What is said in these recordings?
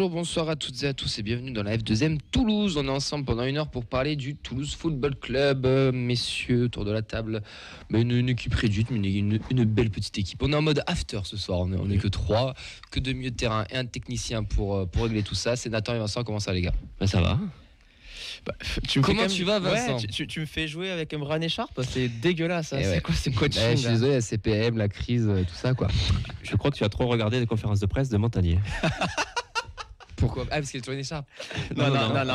bonsoir à toutes et à tous et bienvenue dans la F2M Toulouse. On est ensemble pendant 1 heure pour parler du Toulouse Football Club. Messieurs, autour de la table, une équipe réduite, mais une belle petite équipe. On est en mode after ce soir, on est que 3, que 2 milieux de terrain et un technicien pour régler tout ça. C'est Nathan et Vincent, comment ça les gars? Ça va. Comment tu vas Vincent? Tu me fais jouer avec un bras écharpe, c'est dégueulasse. Hein. C'est quoi ce coaching? Je suis désolé, la CPM, la crise, tout ça quoi. Je crois que tu as trop regardé les conférences de presse de Montagnier. Pourquoi? Ah, parce qu'il a toujours une écharpe. Non,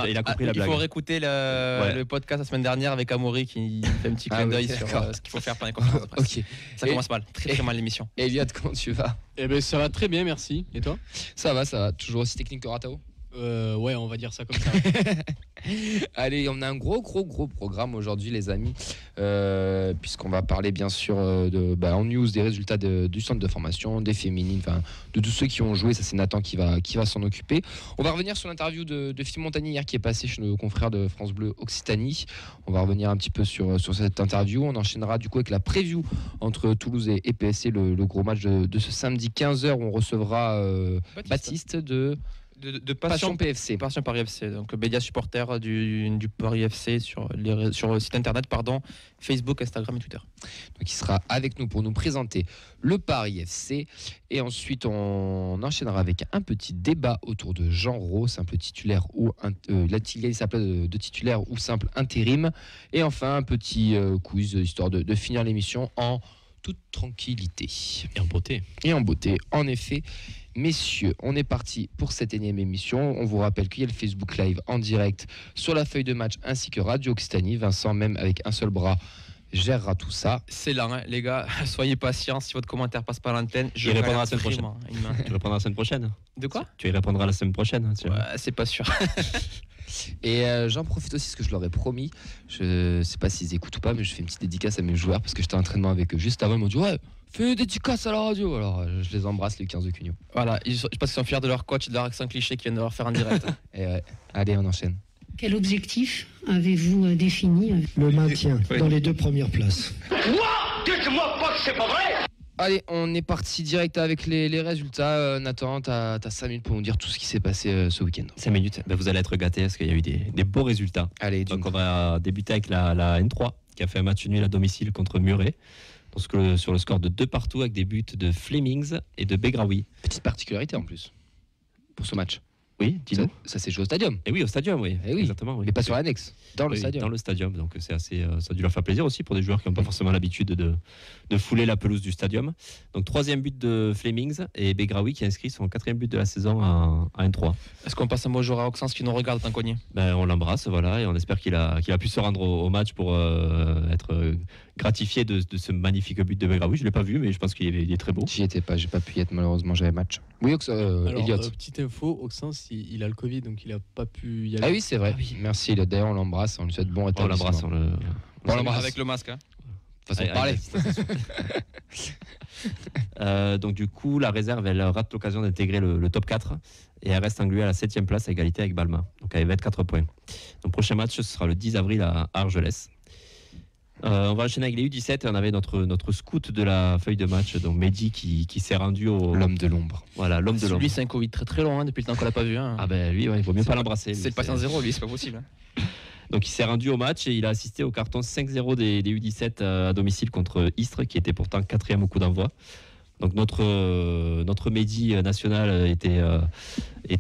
il a compris la blague. Il faut réécouter le podcast la semaine dernière avec Amaury qui fait un petit clin d'œil sur ce qu'il faut faire pendant les conférences de presse. Okay. Ça commence mal, très mal l'émission. Elliot, comment tu vas? Ça va très bien, merci. Et toi? Ça va. Toujours aussi technique que Ratao? Ouais, on va dire ça comme ça. Allez, on a un gros programme aujourd'hui, les amis, puisqu'on va parler bien sûr en news des résultats du centre de formation, des féminines, de tous ceux qui ont joué. Ça, c'est Nathan qui va s'en occuper. On va revenir sur l'interview de Philippe Montagnier hier qui est passé chez nos confrères de France Bleu Occitanie. On va revenir un petit peu sur cette interview. On enchaînera du coup avec la preview entre Toulouse et PSC, le gros match de ce samedi 15h où on recevra Baptiste de Passion PFC. Passion Paris FC, donc média supporter du Paris FC sur le site internet, Facebook, Instagram et Twitter. Donc il sera avec nous pour nous présenter le Paris FC et ensuite on enchaînera avec un petit débat autour de Jean Rau, simple titulaire ou il s'appelle de titulaire ou simple intérim, et enfin un petit quiz histoire de finir l'émission en toute tranquillité et en beauté en effet. Messieurs, on est parti pour cette énième émission. On vous rappelle qu'il y a le Facebook Live en direct sur la feuille de match ainsi que Radio Occitanie. Vincent, même avec un seul bras, gérera tout ça. C'est là, les gars, soyez patients. Si votre commentaire passe par l'antenne, je répondrai la semaine prochaine. Tu répondras la semaine prochaine. De quoi? Tu y répondras la semaine prochaine. C'est pas sûr. Et j'en profite aussi, ce que je leur ai promis. Je sais pas s'ils écoutent ou pas, mais je fais une petite dédicace à mes joueurs parce que j'étais en entraînement avec eux juste avant. Ils m'ont dit ouais, fais une dédicace à la radio. Alors je les embrasse, les 15 de Cugno. Voilà, je pense qu'ils sont fiers de leur coach et de leur accent cliché qu'ils viennent de leur faire en direct. Et ouais. Allez, on enchaîne. Quel objectif avez-vous défini? Le maintien dans les 2 premières places. Quoi? Dites-moi pas que c'est pas vrai! Allez, on est parti direct avec les résultats. Nathan, t'as 5 minutes pour nous dire tout ce qui s'est passé ce week-end. 5 minutes, vous allez être gâtés parce qu'il y a eu des beaux résultats. Allez, donc on va débuter avec la N3 qui a fait un match nul à domicile contre Muret. Donc sur le score de 2-2 avec des buts de Flemings et de Begraoui. Petite particularité en plus pour ce match. Oui, dis-nous. Ça s'est joué au stadium. Et oui, au stadium, oui. Et oui. Exactement. Oui. Mais pas sur l'annexe, dans le stadium. Dans le stadium, donc c'est assez, ça a dû leur faire plaisir aussi pour des joueurs qui n'ont pas forcément l'habitude de fouler la pelouse du stadium. Donc 3e but de Flemings et Begraoui qui a inscrit son 4e but de la saison à N3. Est-ce qu'on passe un mot au joueur à Auxence qui nous regarde tant qu'on y est? On l'embrasse, voilà, et on espère qu'il a pu se rendre au match pour être gratifié de ce magnifique but de Begraoui. Je ne l'ai pas vu, mais je pense qu'il est très beau. J'y étais pas, j'ai pas pu y être malheureusement, j'avais match. Oui, Elliot. Petite info, Auxence, il a le Covid, donc il a pas pu y aller. Ah oui, c'est vrai. Ah oui. Merci Elliot. D'ailleurs, on l'embrasse, on lui souhaite bon rétablissement. On l'embrasse avec le masque. Façon de parler. Donc du coup, la réserve, elle rate l'occasion d'intégrer le top 4 et elle reste engluée à la 7e place à égalité avec Balma. Donc avec 24 points. Donc prochain match, ce sera le 10 avril à Argelès. On va enchaîner avec les U17 et on avait notre scout de la feuille de match, donc Mehdi qui s'est rendu au... L'homme de l'ombre. Voilà, l'homme de l'ombre. Lui, c'est un Covid très très long depuis le temps qu'on l'a pas vu. Ah ben lui, il vaut mieux pas l'embrasser. C'est le patient zéro, lui, c'est pas possible. Donc il s'est rendu au match et il a assisté au carton 5-0 des U17 à domicile contre Istres, qui était pourtant 4e au coup d'envoi. Donc notre Mehdi national était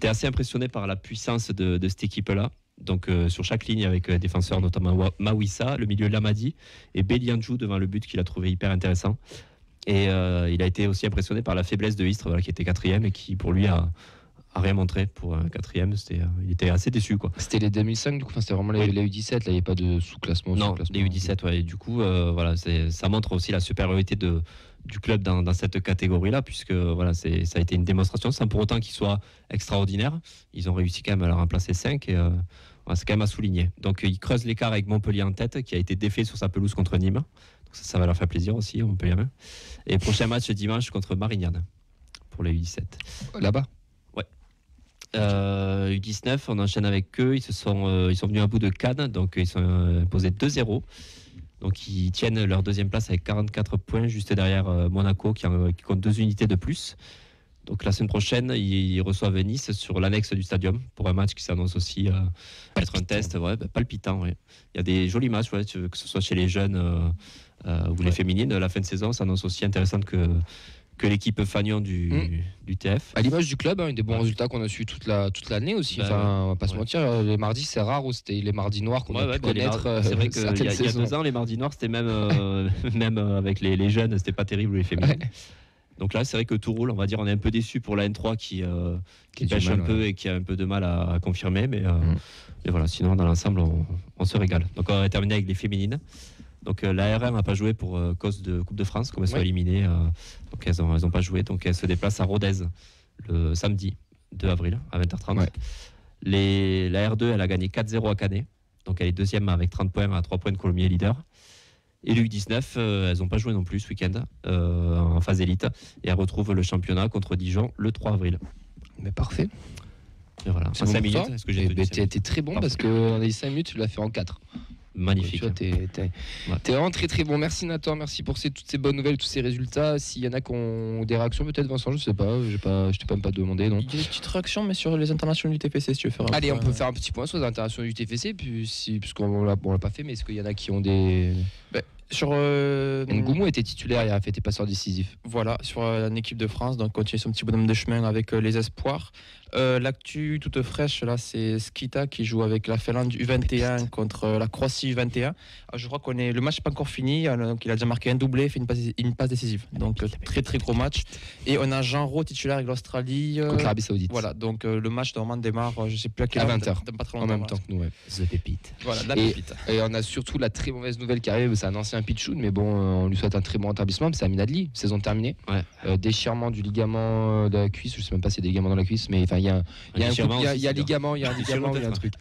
assez impressionné par la puissance de cette équipe-là. Donc sur chaque ligne avec défenseurs notamment Mawissa, le milieu Lamadi et Belianjou devant le but qu'il a trouvé hyper intéressant. Et il a été aussi impressionné par la faiblesse de Istres, qui était 4e et qui pour lui a rien montré pour un 4e. Il était assez déçu, quoi. C'était les 2005 du coup, c'était vraiment les U17, là il n'y avait pas de sous-classement. Non, les U17, ouais. Et du coup voilà, ça montre aussi la supériorité du club dans cette catégorie-là, puisque voilà, ça a été une démonstration sans pour autant qu'ils soient extraordinaires. Ils ont réussi quand même à leur remplacer 5 et c'est quand même à souligner. Donc ils creusent l'écart avec Montpellier en tête, qui a été défait sur sa pelouse contre Nîmes. Donc ça va leur faire plaisir aussi, Montpellier. Et prochain match dimanche contre Marignane pour les U17. Là-bas. Ouais. U19, on enchaîne avec eux. Ils sont venus à bout de Cannes, donc ils sont imposés 2-0. Donc ils tiennent leur 2e place avec 44 points, juste derrière Monaco qui compte 2 unités de plus. Donc la semaine prochaine, ils reçoivent Nice sur l'annexe du stadium pour un match qui s'annonce aussi être un test palpitant. Ouais. Il y a des jolis matchs, que ce soit chez les jeunes ou les féminines. La fin de saison s'annonce aussi intéressante que l'équipe Fagnon du TF. À l'image du club, des bons résultats qu'on a su toute l'année aussi. On va pas se mentir, les mardis c'est rare, c'était les mardis noirs qu'on a pu connaître. C'est vrai qu'il y a 2 ans, les mardis noirs, c'était même avec les jeunes, c'était pas terrible les féminines. Ouais. Donc là, c'est vrai que tout roule. On va dire, on est un peu déçu pour la N3 qui pêche un peu et qui a un peu de mal à confirmer. Mais voilà, sinon, dans l'ensemble, on se régale. Donc on va terminer avec les féminines. Donc la R1 n'a pas joué pour cause de Coupe de France, comme elles sont éliminées. Donc elles n'ont pas joué. Donc elles se déplacent à Rodez le samedi 2 avril à 20h30. Ouais. La R2, elle a gagné 4-0 à Canet. Donc elle est deuxième avec 30 points à 3 points de Colomiers leader. Et l'U19, elles n'ont pas joué non plus ce week-end en phase élite. Et elles retrouvent le championnat contre Dijon le 3 avril. Mais parfait. Et voilà. C'est 5 minutes. Est-ce que j'ai été très bon parce que les 5 minutes, tu l'as fait en 4. Magnifique. Tu vois, t'es vraiment très très bon. Merci Nathan, merci pour toutes ces bonnes nouvelles, tous ces résultats. S'il y en a qui ont des réactions, peut-être Vincent, je sais pas, je t'ai même pas demandé. Non. Il y a des petites réactions, mais sur les internationaux du TFC, si tu veux faire. Allez, on peut faire un petit point sur les internationaux du TFC, puisqu'on l'a pas fait, mais est-ce qu'il y en a qui ont des. Ngoumou était titulaire, il a fait des passeurs décisifs. Voilà, sur une équipe de France, donc continue son petit bonhomme de chemin avec les espoirs. L'actu toute fraîche, là, c'est Skita qui joue avec la Finlande U21 contre la Croatie U21. Je crois le match n'est pas encore fini, donc il a déjà marqué un doublé, fait une passe décisive. Donc très très gros match. Et on a Jean Rowe titulaire avec l'Australie. Contre l'Arabie Saoudite. Voilà, donc le match normalement démarre, je ne sais plus à quelle heure. À 20h. En même temps que nous, The Pépite. Voilà, la pépite. Et on a surtout la très mauvaise nouvelle qui arrive, c'est un ancien pitchoun, mais bon, on lui souhaite un très bon rétablissement, c'est Amin Adli, saison terminée. Ouais. Déchirement du ligament de la cuisse, je sais même pas s'il y a des ligaments dans la cuisse, mais enfin il y a un ligament, il y a un truc.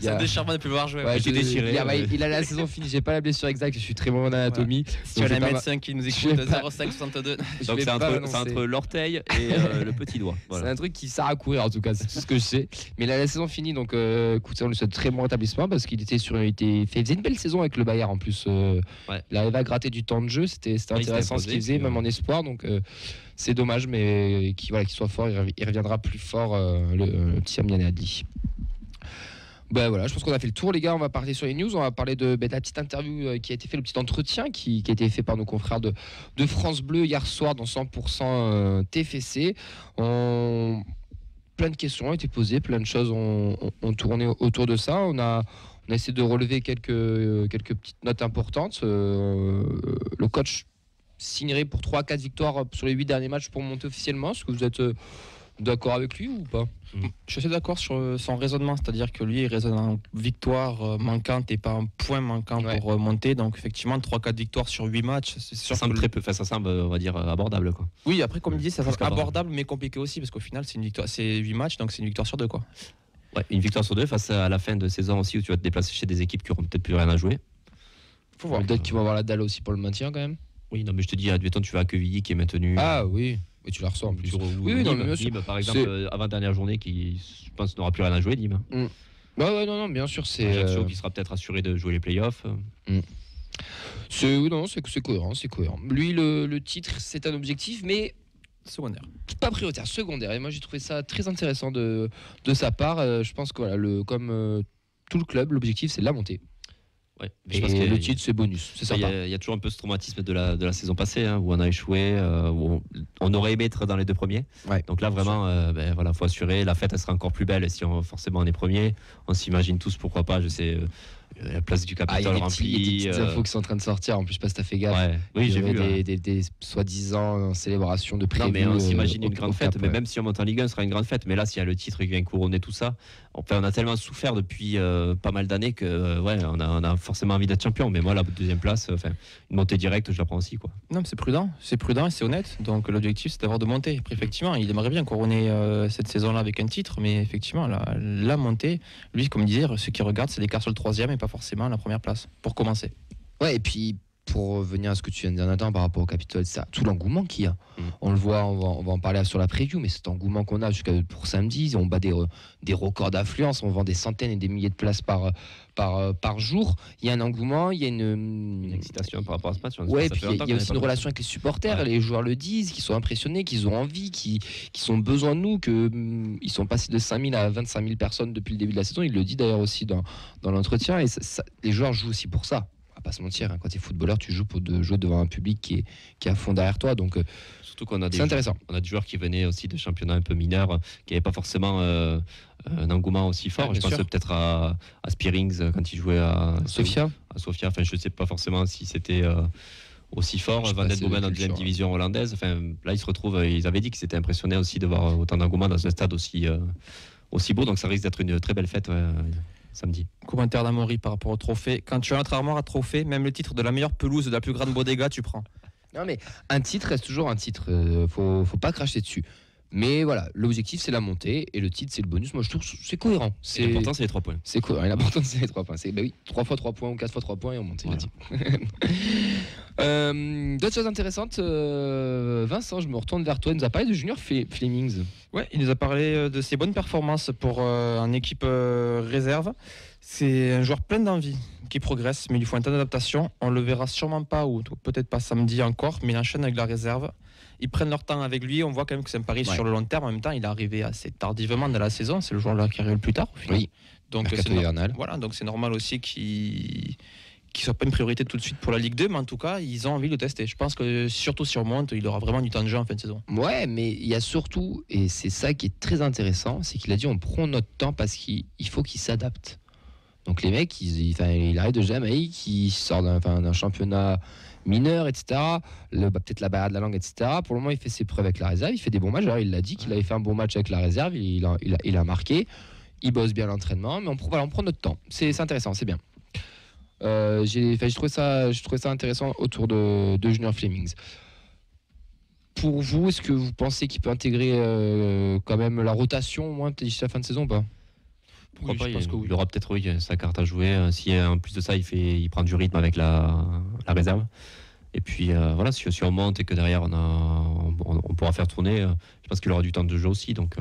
C'est un déchirement de pouvoir jouer. Ouais, il a la saison finie, j'ai pas la blessure exacte, je suis très bon en anatomie. Si tu as un médecin qui nous écoute, 0562. Donc c'est entre l'orteil et le petit doigt. Voilà. C'est un truc qui sert à courir en tout cas, c'est tout ce que je sais. Mais il a la saison finie, donc écoute, on lui souhaite très bon rétablissement parce qu'il faisait une belle saison avec le Bayern en plus. Il arrivait à gratter du temps de jeu, c'était intéressant ce qu'il faisait, même en espoir. Donc c'est dommage, mais qu'il soit fort, il reviendra plus fort, le petit Amin Adli. Voilà, je pense qu'on a fait le tour, les gars. On va parler sur les news. On va parler de la petite interview qui a été fait, le petit entretien qui a été fait par nos confrères de France Bleu hier soir dans 100% TFC. Plein de questions ont été posées, plein de choses ont tourné autour de ça. On a essayé de relever quelques petites notes importantes. Le coach signerait pour 3-4 victoires sur les 8 derniers matchs pour monter officiellement. Est-ce que vous êtes d'accord avec lui ou pas ? Je suis assez d'accord sur son raisonnement, c'est-à-dire que lui il raisonne en victoire manquante et pas un point manquant pour monter. Donc effectivement 3-4 victoires sur 8 matchs, c'est sûr. Ça semble très peu, ça semble on va dire abordable quoi. Oui, après comme il dit, ça semble abordable mais compliqué aussi parce qu'au final c'est une victoire, c'est 8 matchs donc c'est une victoire sur 2 quoi. Ouais, une victoire sur 2 face à la fin de saison aussi où tu vas te déplacer chez des équipes qui auront peut-être plus rien à jouer. Faut voir. Peut-être qu'ils vont avoir la dalle aussi pour le maintien quand même. Oui, non mais je te dis, admettons tu vas à Quevilly qui est maintenu. Ah oui. Et tu la ressors en plus. Oui, non, mais Nîmes, par exemple, avant-dernière journée, qui, je pense, n'aura plus rien à jouer, Nîmes. Non, bien sûr. C'est Ajaccio qui sera peut-être assuré de jouer les playoffs. C'est cohérent, c'est cohérent. Lui, le titre, c'est un objectif, mais secondaire. Pas prioritaire, secondaire. Et moi, j'ai trouvé ça très intéressant de sa part. Je pense que voilà, comme tout le club, l'objectif, c'est de la montée. Ouais, et le titre, c'est bonus. C'est sympa. Il y a toujours un peu ce traumatisme de la saison passée, où on a échoué, où on aurait aimé être dans les 2 premiers. Ouais, donc là, vraiment, faut assurer. La fête, elle sera encore plus belle si forcément on est premier. On s'imagine tous, pourquoi pas, je sais, la place du Capitole remplie. Il y a des petites infos qui sont en train de sortir. En plus, je sais pas si t'as fait gaffe. Ouais. Oui, j'ai vu. Des soi-disant célébrations de prévues. Non, mais on s'imagine une grande fête. Mais même si on monte en Ligue 1, ce sera une grande fête. Mais là, s'il y a le titre qui vient couronner tout ça, on a tellement souffert depuis pas mal d'années que on a forcément envie d'être champion. Mais moi, la 2e place, une montée directe, je la prends aussi, quoi. Non, mais c'est prudent et c'est honnête. Donc l'objectif, c'est d'avoir de monter. Après, effectivement, il aimerait bien couronner cette saison-là avec un titre, mais effectivement, la montée, lui, comme il disait, ce qui regarde, c'est l'écart sur le 3e et pas forcément la première place pour commencer. Ouais, et puis pour revenir à ce que tu viens de dire Nathan par rapport au Capitole, ça, tout l'engouement qu'il y a. On le voit, on va en parler sur la preview, mais cet engouement qu'on a pour samedi, on bat des records d'affluence, on vend des centaines et des milliers de places par jour. Il y a un engouement, il y a une excitation par rapport à ce match. Ouais, puis il y a aussi une relation avec les supporters, les joueurs le disent, qu'ils sont impressionnés, qu'ils ont envie, qu'ils ont besoin de nous, qu'ils sont passés de 5 000 à 25 000 personnes depuis le début de la saison. Il le dit d'ailleurs aussi dans l'entretien, et les joueurs jouent aussi pour ça. On va pas se mentir, quand tu es footballeur, tu joues pour jouer devant un public qui est à fond derrière toi, donc surtout qu'on a c'est intéressant. On a des joueurs qui venaient aussi de championnats un peu mineurs, qui n'avaient pas forcément un engouement aussi fort. Je pense peut-être à Spearings quand il jouait à Sofia. Enfin, je ne sais pas forcément si c'était aussi fort. Van den Bomen en deuxième division hollandaise. Enfin, là, ils avaient dit qu'ils étaient impressionnés aussi de voir autant d'engouement dans un stade aussi beau. Donc ça risque d'être une très belle fête. Samedi. Commentaire d'Amaury par rapport au trophée. Quand tu as notre armoire à trophée, même le titre de la meilleure pelouse de la plus grande bodega, tu prends. Non mais un titre reste toujours un titre. Faut pas cracher dessus. Mais voilà, l'objectif c'est la montée et le titre c'est le bonus. Moi je trouve que c'est cohérent. L'important c'est les 3 points. C'est cohérent. L'important c'est les 3 points. C'est 3 fois 3 points ou 4 fois 3 points et on monte. Voilà. D'autres choses intéressantes. Vincent, je me retourne vers toi. Il nous a parlé de Junior Flemings. Ouais, il nous a parlé de ses bonnes performances pour en équipe réserve. C'est un joueur plein d'envie qui progresse, mais il lui faut un temps d'adaptation. On le verra sûrement pas, ou peut-être pas samedi encore, mais il enchaîne avec la réserve. Ils prennent leur temps avec lui. On voit quand même que c'est un pari sur le long terme. En même temps, il est arrivé assez tardivement dans la saison. C'est le joueur là qui arrive le plus tard au final. Oui. Donc c'est normal aussi qu'il soit pas une priorité tout de suite pour la Ligue 2, mais en tout cas, ils ont envie de le tester. Je pense que surtout si on monte, il aura vraiment du temps de jeu en fin de saison. Ouais, mais il y a surtout, et c'est ça qui est très intéressant, c'est qu'il a dit on prend notre temps parce qu'il faut qu'il s'adapte. Donc les mecs, il arrive de Jamaïque, il sort d'un championnat mineur, etc. Peut-être la barrière de la langue, etc. Pour le moment, il fait ses preuves avec la réserve, il fait des bons matchs. Alors, il l'a dit qu'il avait fait un bon match avec la réserve, il a marqué, il bosse bien l'entraînement, mais on prend notre temps. C'est intéressant, c'est bien. J'ai trouvé ça intéressant autour de Junior Flemings. Pour vous, est-ce que vous pensez qu'il peut intégrer quand même la rotation au moins d'ici la fin de saison ou pas? Pourquoi pas, il aura peut-être sa carte à jouer. Si en plus de ça, il prend du rythme avec la réserve. Et puis voilà, si on monte et que derrière on pourra faire tourner, je pense qu'il aura du temps de jeu aussi. Donc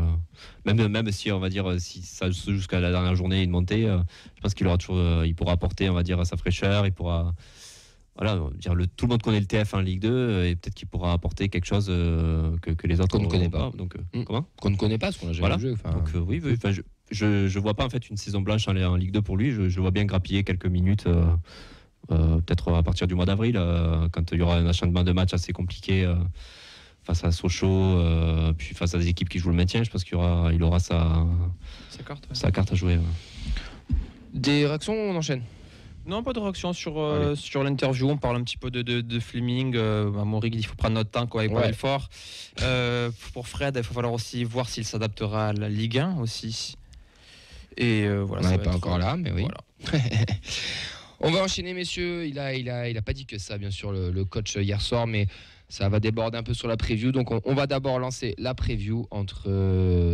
même si on va dire si ça se joue jusqu'à la dernière journée une montée, je pense qu'il aura toujours, il pourra apporter, on va dire, sa fraîcheur. Il pourra dire tout le monde connaît le TF en Ligue 2 et peut-être qu'il pourra apporter quelque chose que les autres qu'on ne connaît pas. Donc comment qu'on ne connaît pas, parce qu'on n'a jamais joué. Donc oui. Je vois pas en fait une saison blanche en Ligue 2 pour lui. Je vois bien grappiller quelques minutes. Peut-être à partir du mois d'avril, quand il y aura un enchaînement de matchs assez compliqué face à Sochaux, puis face à des équipes qui jouent le maintien, je pense qu'il aura sa carte à jouer. Des réactions, on enchaîne. Non, pas de réaction sur l'interview. On parle un petit peu de Fleming. Amaury dit qu'il faut prendre notre temps avec Belfort. Pour Fred, il va falloir aussi voir s'il s'adaptera à la Ligue 1 aussi. Et voilà. On n'est pas encore là, mais oui. Voilà. On va enchaîner, messieurs. Il a pas dit que ça, bien sûr, le coach hier soir, mais ça va déborder un peu sur la preview. Donc, on va d'abord lancer la preview entre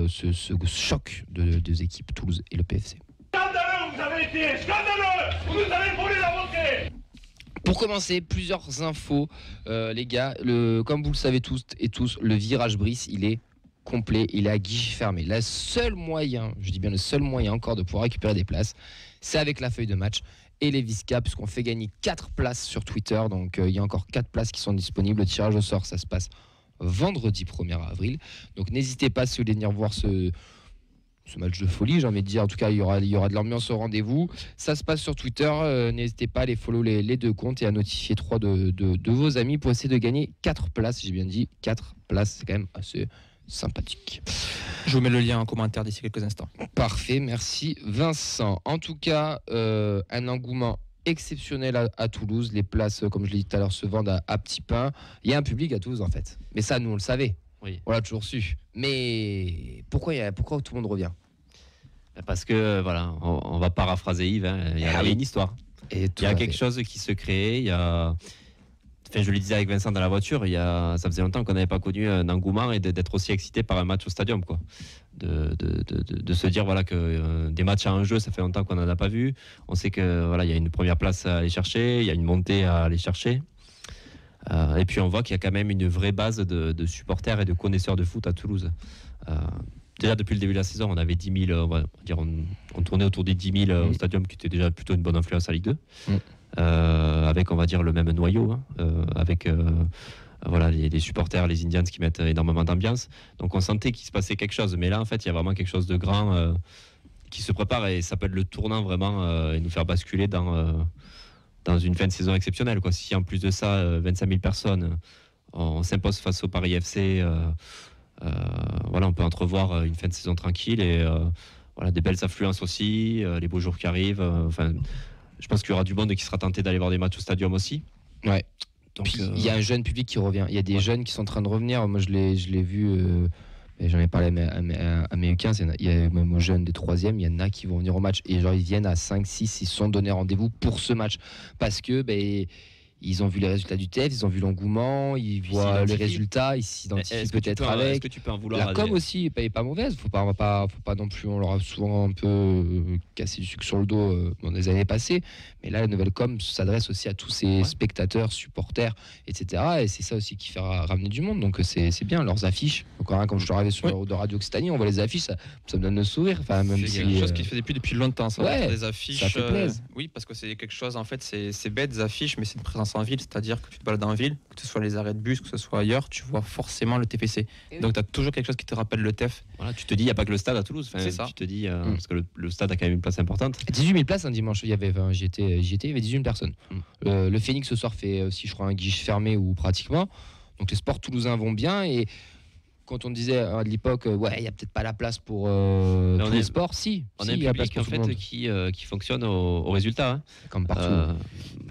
ce choc de deux équipes, Toulouse et le PFC. Scandaleux, vous avez été scandaleux. Vous nous avez volé la montée. Pour commencer, plusieurs infos, les gars. Comme vous le savez tous, le virage Brice, il est complet, il est à guichet fermé. Le seul moyen encore de pouvoir récupérer des places, c'est avec la feuille de match et les Visca, puisqu'on fait gagner 4 places sur Twitter. Donc il y a encore 4 places qui sont disponibles. Le tirage au sort, ça se passe vendredi 1er avril. Donc n'hésitez pas, si vous voulez venir voir ce match de folie, j'ai envie de dire. En tout cas, il y aura de l'ambiance au rendez-vous. Ça se passe sur Twitter. N'hésitez pas à les follow les 2 comptes et à notifier 3 de vos amis pour essayer de gagner 4 places. J'ai bien dit 4 places, c'est quand même assez sympathique. Je vous mets le lien en commentaire d'ici quelques instants. Parfait, merci Vincent. En tout cas, un engouement exceptionnel à Toulouse. Les places, comme je l'ai dit tout à l'heure, se vendent à petit pain. Il y a un public à Toulouse en fait. Mais ça, nous on le savait. Oui. On l'a toujours su. Mais pourquoi tout le monde revient? Parce que voilà, on va paraphraser Yves. Il y a une histoire. Il y a quelque chose qui se crée. je le disais avec Vincent dans la voiture, ça faisait longtemps qu'on n'avait pas connu un engouement et d'être aussi excité par un match au stadium, quoi. De se dire voilà que des matchs à un jeu, ça fait longtemps qu'on n'en a pas vu. On sait que voilà, il y a une première place à aller chercher, il y a une montée à aller chercher. Et puis on voit qu'il y a quand même une vraie base de supporters et de connaisseurs de foot à Toulouse. Déjà depuis le début de la saison, on avait 10 000, on tournait autour des 10 000 au stadium, qui était déjà plutôt une bonne influence à Ligue 2. Avec, on va dire, le même noyau, avec voilà, les supporters, les Indians qui mettent énormément d'ambiance. Donc on sentait qu'il se passait quelque chose. Mais là, en fait, il y a vraiment quelque chose de grand qui se prépare et ça peut être le tournant vraiment et nous faire basculer dans une fin de saison exceptionnelle, quoi. Si en plus de ça, 25 000 personnes, on s'impose face au Paris FC, voilà, on peut entrevoir une fin de saison tranquille et voilà, des belles affluences aussi, les beaux jours qui arrivent. Je pense qu'il y aura du monde qui sera tenté d'aller voir des matchs au stadium aussi. Ouais. Donc, puis il y a un jeune public qui revient. Il y a des jeunes qui sont en train de revenir. Moi, je l'ai vu. Et j'en ai parlé à mes U15. Il y a même aux jeunes des 3e. Il y en a qui vont venir au match. Et genre, ils viennent à 5, 6. Ils se sont donné rendez-vous pour ce match. Parce que ils ont vu les résultats du TEF, ils ont vu l'engouement, ils voient les résultats, ils s'identifient peut-être avec. Est-ce que tu peux en vouloir la com aussi n'est pas mauvaise, faut pas non plus, on leur a souvent un peu cassé du sucre sur le dos dans les années passées, mais là la nouvelle com s'adresse aussi à tous ces spectateurs, supporters, etc. Et c'est ça aussi qui fait ramener du monde, donc c'est bien, leurs affiches. Encore un, comme je suis arrivé sur le de Radio Occitanie, on voit les affiches, ça me donne le sourire. Enfin, même c'est quelque chose qui fait depuis longtemps, ça. Ouais, des affiches, ça fait plaisir. Oui, parce que c'est quelque chose, en fait, c'est bête des affiches, mais c'est une présence en ville, c'est-à-dire que tu te balades en ville, que ce soit les arrêts de bus, que ce soit ailleurs, tu vois forcément le TFC. Donc tu as toujours quelque chose qui te rappelle le TEF. Voilà, tu te dis, il n'y a pas que le stade à Toulouse. Enfin, c'est ça. Tu te dis, parce que le stade a quand même une place importante. 18 000 places un dimanche, j'y étais, il y avait 18 000 personnes. Le Phoenix ce soir fait aussi, je crois, un guichet fermé ou pratiquement. Donc les sports toulousains vont bien et quand on disait à l'époque, ouais, il n'y a peut-être pas la place pour tous les sports, on a un public en fait qui fonctionne au résultat. Hein. Comme partout.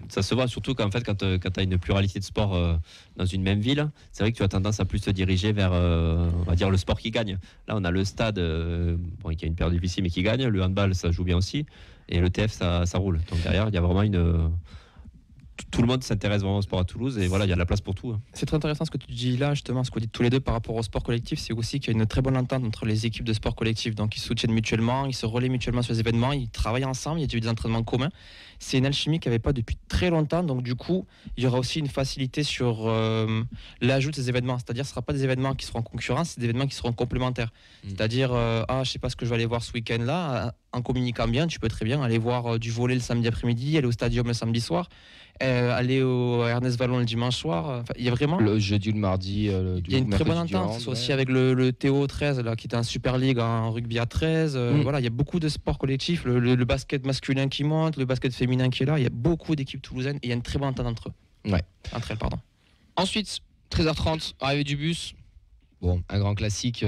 Ça se voit surtout quand tu as une pluralité de sports dans une même ville. C'est vrai que tu as tendance à plus te diriger vers on va dire le sport qui gagne. Là, on a le stade qui a une période difficile mais qui gagne. Le handball, ça joue bien aussi. Et le TF, ça roule. Donc derrière, il y a vraiment tout le monde s'intéresse vraiment au sport à Toulouse et voilà, il y a de la place pour tout. C'est très intéressant ce que tu dis là, justement, ce que vous dites tous les deux par rapport au sport collectif, c'est aussi qu'il y a une très bonne entente entre les équipes de sport collectif, donc ils se soutiennent mutuellement, ils se relaient mutuellement sur les événements, ils travaillent ensemble, il y a des entraînements communs. C'est une alchimie qu'il n'y avait pas depuis très longtemps, donc du coup, il y aura aussi une facilité sur l'ajout de ces événements, c'est-à-dire ce ne sera pas des événements qui seront en concurrence, c'est des événements qui seront complémentaires. C'est-à-dire, je ne sais pas ce que je vais aller voir ce week-end-là, en communiquant bien, tu peux très bien aller voir du volley le samedi après-midi, aller au stadium le samedi soir, aller au Ernest Vallon le dimanche soir. Il y a vraiment le jeudi ou le mardi. Il y a une très bonne entente. C'est aussi avec le Théo 13 là, qui est en Super League en rugby à 13. Voilà, il y a beaucoup de sports collectifs. Le basket masculin qui monte, le basket féminin qui est là. Il y a beaucoup d'équipes toulousaines et il y a une très bonne entente entre eux. Ouais. Entre elles, pardon. Ensuite, 13h30, arrivée du bus. Bon, un grand classique.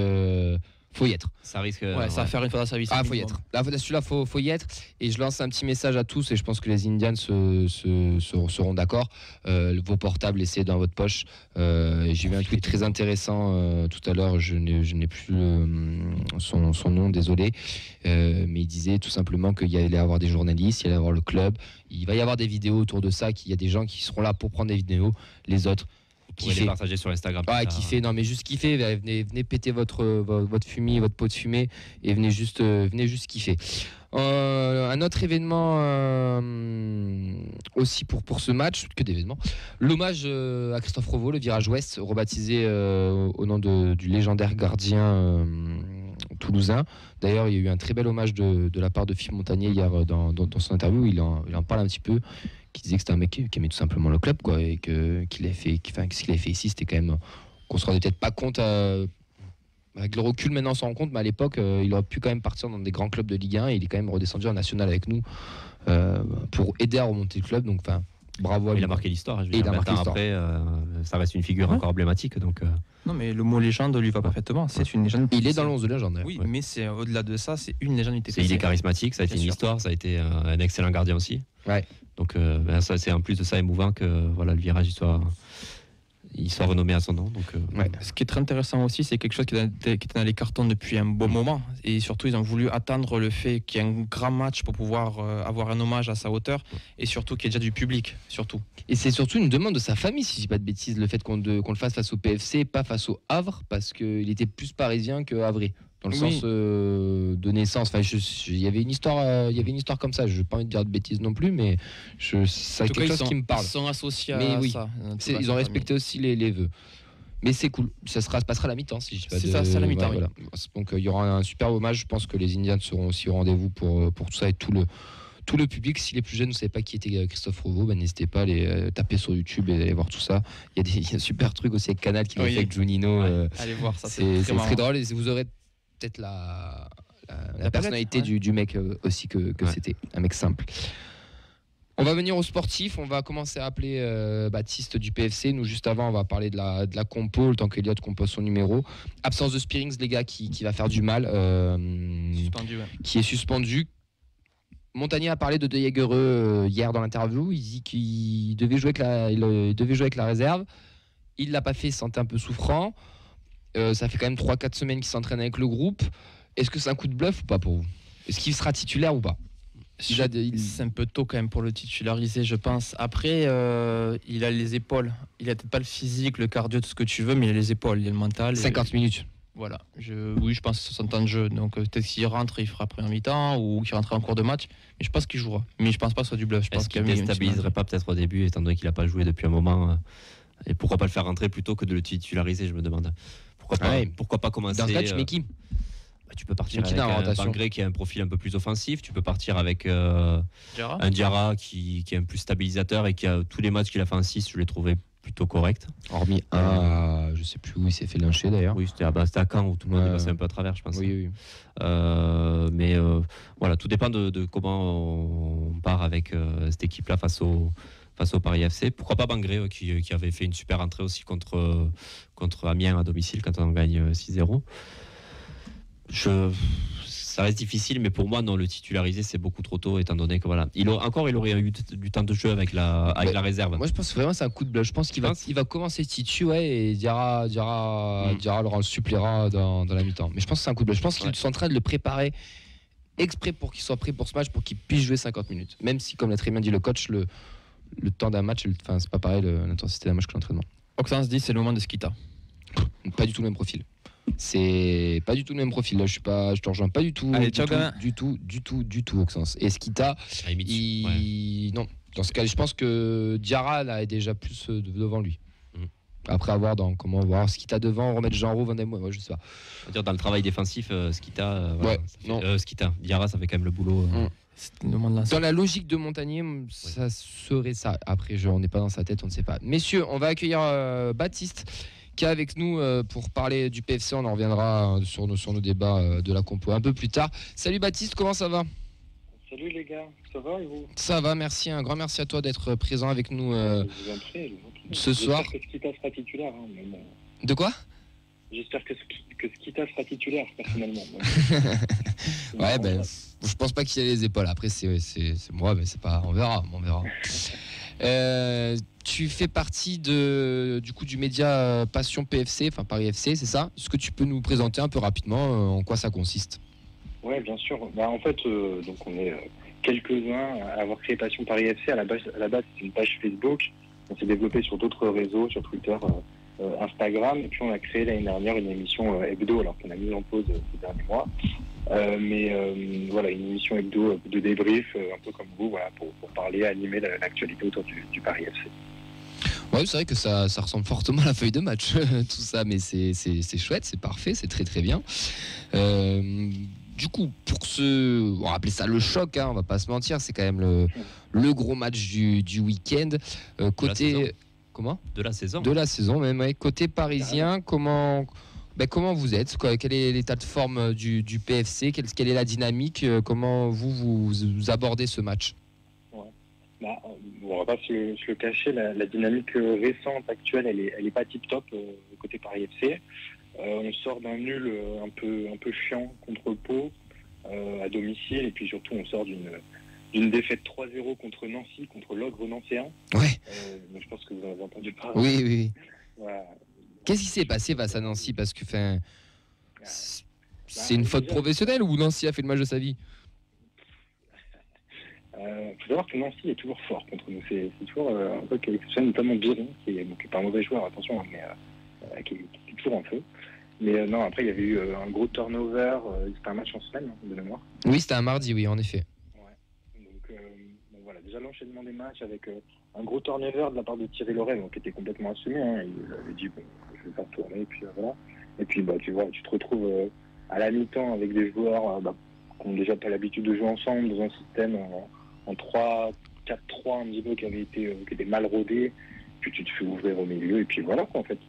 Faut y être. Ça risque. Ça va faire une fois de service. Faut y être. Celui-là, faut y être. Et je lance un petit message à tous et je pense que les Indians seront d'accord. Vos portables, laissez dans votre poche. J'ai vu un tweet très intéressant tout à l'heure. Je n'ai plus son nom, désolé. Mais il disait tout simplement qu'il y allait avoir des journalistes, il y allait avoir le club. Il va y avoir des vidéos autour de ça. Qu'il y a des gens qui seront là pour prendre des vidéos. Les autres. Vous pouvez les partager sur Instagram. Kiffez, non mais juste kiffez, venez péter votre fumier, votre pot de fumée et venez juste kiffer. Un autre événement aussi pour ce match, que d'événements, l'hommage à Christophe Revaux, le virage ouest, rebaptisé au nom du légendaire gardien toulousain. D'ailleurs, il y a eu un très bel hommage de la part de Philippe Montagnier hier dans son interview, il en parle un petit peu, qui disait que c'était un mec qui aimait tout simplement le club, quoi, et ce qu'il avait fait ici, c'était quand même qu'on se rendait peut-être pas compte avec le recul maintenant on s'en rend compte, mais à l'époque il aurait pu quand même partir dans des grands clubs de Ligue 1 et il est quand même redescendu en national avec nous pour aider à remonter le club, donc enfin bravo à lui. Il a marqué l'histoire, après ça reste une figure encore emblématique, donc non mais le mot légende lui va parfaitement, c'est une légende. Il est dans l'11 de légende. Oui, mais c'est au-delà de ça, c'est une légende du TFC. Il est charismatique, ça a été une histoire, ça a été un excellent gardien aussi. Ouais. Donc ça, c'est en plus de ça émouvant que voilà, le virage il soit renommé à son nom. Donc, Ouais. Ce qui est très intéressant aussi, c'est quelque chose qui était dans les cartons depuis un bon moment. Et surtout, ils ont voulu attendre le fait qu'il y ait un grand match pour pouvoir avoir un hommage à sa hauteur. Et surtout qu'il y ait déjà du public, surtout. Et c'est surtout une demande de sa famille, si je dis pas de bêtises, le fait qu'on le fasse face au PFC, pas face au Havre, parce qu'il était plus parisien que havré. Dans le Oui. sens de naissance. Enfin, il y avait une histoire comme ça. Je n'ai pas envie de dire de bêtises non plus, mais c'est quelque chose qui me parle. Ils sont associés Mais à oui, ça. Ils ont respecté aussi les vœux. Mais c'est cool. Ça se passera à la mi-temps, si je dis pas C'est de... ça, c'est à la mi-temps, oui. voilà. Donc il y aura un super hommage. Je pense que les Indians seront aussi au rendez-vous pour tout ça et tout le public. Si les plus jeunes ne savaient pas qui était Christophe Rovo, n'hésitez pas à aller taper sur YouTube et aller voir tout ça. Il y a un super truc aussi avec Canal qui va Oui. faire avec Junino. Allez voir ça, C'est très marrant. très drôle et vous aurez peut-être la personnalité palette, ouais. du mec aussi que Ouais. c'était un mec simple. On va venir aux sportifs, on va commencer à appeler Baptiste du PFC. Nous juste avant on va parler de la compo, le temps qu'Eliott compose son numéro. Absence de Spearings les gars qui va faire du mal, Suspendu, ouais. qui est suspendu. Montagnier a parlé de De Jagereux hier dans l'interview, il dit qu'il devait jouer avec la réserve. Il l'a pas fait, il se sentait un peu souffrant. Ça fait quand même 3-4 semaines qu'il s'entraîne avec le groupe. Est-ce que c'est un coup de bluff ou pas pour vous? Est-ce qu'il sera titulaire ou pas? C'est un peu tôt quand même pour le titulariser, je pense. Après, il a les épaules. Il a peut-être pas le physique, le cardio, tout ce que tu veux, mais il a les épaules, il a le mental. 50 minutes. Voilà. Oui, je pense que c'est son temps de jeu. Donc peut-être s'il rentre, il fera première mi-temps ou qu'il rentrera en cours de match. Mais je pense qu'il jouera. Mais je pense pas que ce soit du bluff. Je pense est-ce qu'il ne déstabiliserait pas peut-être au début, étant donné qu'il n'a pas joué depuis un moment et pourquoi pas le faire rentrer plutôt que de le titulariser, je me demande. Pourquoi pas commencer Dans ce cas, tu mets qui? Tu peux partir Mais qui avec n'a en un rotation Bangré qui a un profil un peu plus offensif. Tu peux partir avec Diarra un Diarra qui est un plus stabilisateur et qui a tous les matchs qu'il a fait en 6, je l'ai trouvé plutôt correct. Hormis un, je sais plus où il s'est fait lyncher d'ailleurs. Oui, c'était à Caen où tout le monde est passé un peu à travers, je pense. Oui. Mais voilà, tout dépend de comment on part avec cette équipe-là face au Paris FC. Pourquoi pas Bangré qui avait fait une super entrée aussi contre Amiens à domicile quand on gagne 6-0. Ça reste difficile, mais pour moi, non, le titulariser, c'est beaucoup trop tôt, étant donné que voilà, il aurait eu du temps de jeu avec la réserve. Moi, je pense vraiment que c'est un coup de bluff. Je pense qu'il va commencer titu, ouais, et Diarra le supplera dans la mi-temps. Mais je pense que c'est un coup de bluff. Je pense qu'ils sont en train de le préparer exprès pour qu'il soit prêt pour ce match, pour qu'il puisse jouer 50 minutes. Même si, comme l'a très bien dit le coach, le temps d'un match, c'est pas pareil l'intensité d'un match que l'entraînement. Oxens dit c'est le moment de Skita. Pas du tout le même profil. C'est pas du tout le même profil. Là, je te rejoins pas du tout. Allez, du ciao, tout, gamin. du tout, Oxens. Et Skita, À la limite, non. Dans ce cas, je pense que Diarra là est déjà plus devant lui. Après avoir comment voir Skita devant, remettre Jean-Roux, Van Damme, je sais pas. On va dire dans le travail défensif, Skita, Ouais, Skita, Diarra, ça fait quand même le boulot. Dans la logique de Montagnier, ça serait ça. Après, on n'est pas dans sa tête, on ne sait pas. Messieurs, on va accueillir Baptiste qui est avec nous pour parler du PFC. On en reviendra sur nos débats de la compo un peu plus tard. Salut Baptiste, comment ça va? Salut les gars, ça va et vous? Ça va, merci. Un grand merci à toi d'être présent avec nous Je vous en prie. ce soir. J'espère que Skita sera titulaire. Mais bon. De quoi? J'espère que Skita sera titulaire, personnellement. Ouais, je pense pas qu'il ait les épaules. Après, c'est moi, mais c'est pas. On verra. Tu fais partie du média Passion PFC, enfin Paris FC, c'est ça? Est-ce que tu peux nous présenter un peu rapidement en quoi ça consiste? Ouais, bien sûr. En fait, donc on est quelques-uns à avoir créé Passion Paris FC. À la base, c'est une page Facebook. On s'est développé sur d'autres réseaux, sur Twitter, Instagram. Et puis on a créé l'année dernière une émission hebdo, alors qu'on a mis en pause ces derniers mois. Voilà, une émission hebdo de débrief, un peu comme vous, voilà, pour parler, animer l'actualité autour du Paris FC. Ouais, c'est vrai que ça ressemble fortement à la feuille de match, tout ça, mais c'est chouette, c'est parfait, c'est très très bien. Du coup, on va appeler ça le choc, hein, on va pas se mentir, c'est quand même le gros match du week-end. Côté comment? De la saison. De la saison même, ouais. Côté parisien, comment vous êtes? Quel est l'état de forme du PFC? Quelle est la dynamique? Comment vous abordez ce match? On va pas se le cacher, la dynamique récente, actuelle, elle est pas tip-top côté Paris FC. On sort d'un nul un peu chiant contre Pau à domicile, et puis surtout on sort d'une défaite 3-0 contre Nancy, contre l'ogre nancéen. Ouais. Je pense que vous en avez entendu parler. Oui. Voilà. Qu'est-ce qui s'est passé face à Nancy? Parce que c'est une faute déjà, professionnelle ou Nancy a fait le match de sa vie? faut savoir que Nancy est toujours fort contre nous. C'est toujours un peu exceptionnel, notamment Biron, qui est pas un mauvais joueur, attention, mais qui est toujours en feu. Mais non, après, il y avait eu un gros turnover. C'était un match en semaine, de mémoire. Oui, c'était un mardi, oui, en effet. Ouais. Donc voilà, déjà l'enchaînement des matchs avec un gros turnover de la part de Thierry Laurel, qui était complètement assumé. Hein. Il avait dit, bon, je vais faire tourner, et puis voilà. Et puis, tu vois, tu te retrouves à la mi-temps avec des joueurs qui n'ont déjà pas l'habitude de jouer ensemble dans un système en 3-4-3 un petit peu qui était mal rodé. Puis tu te fais ouvrir au milieu, et puis voilà, quoi, en fait.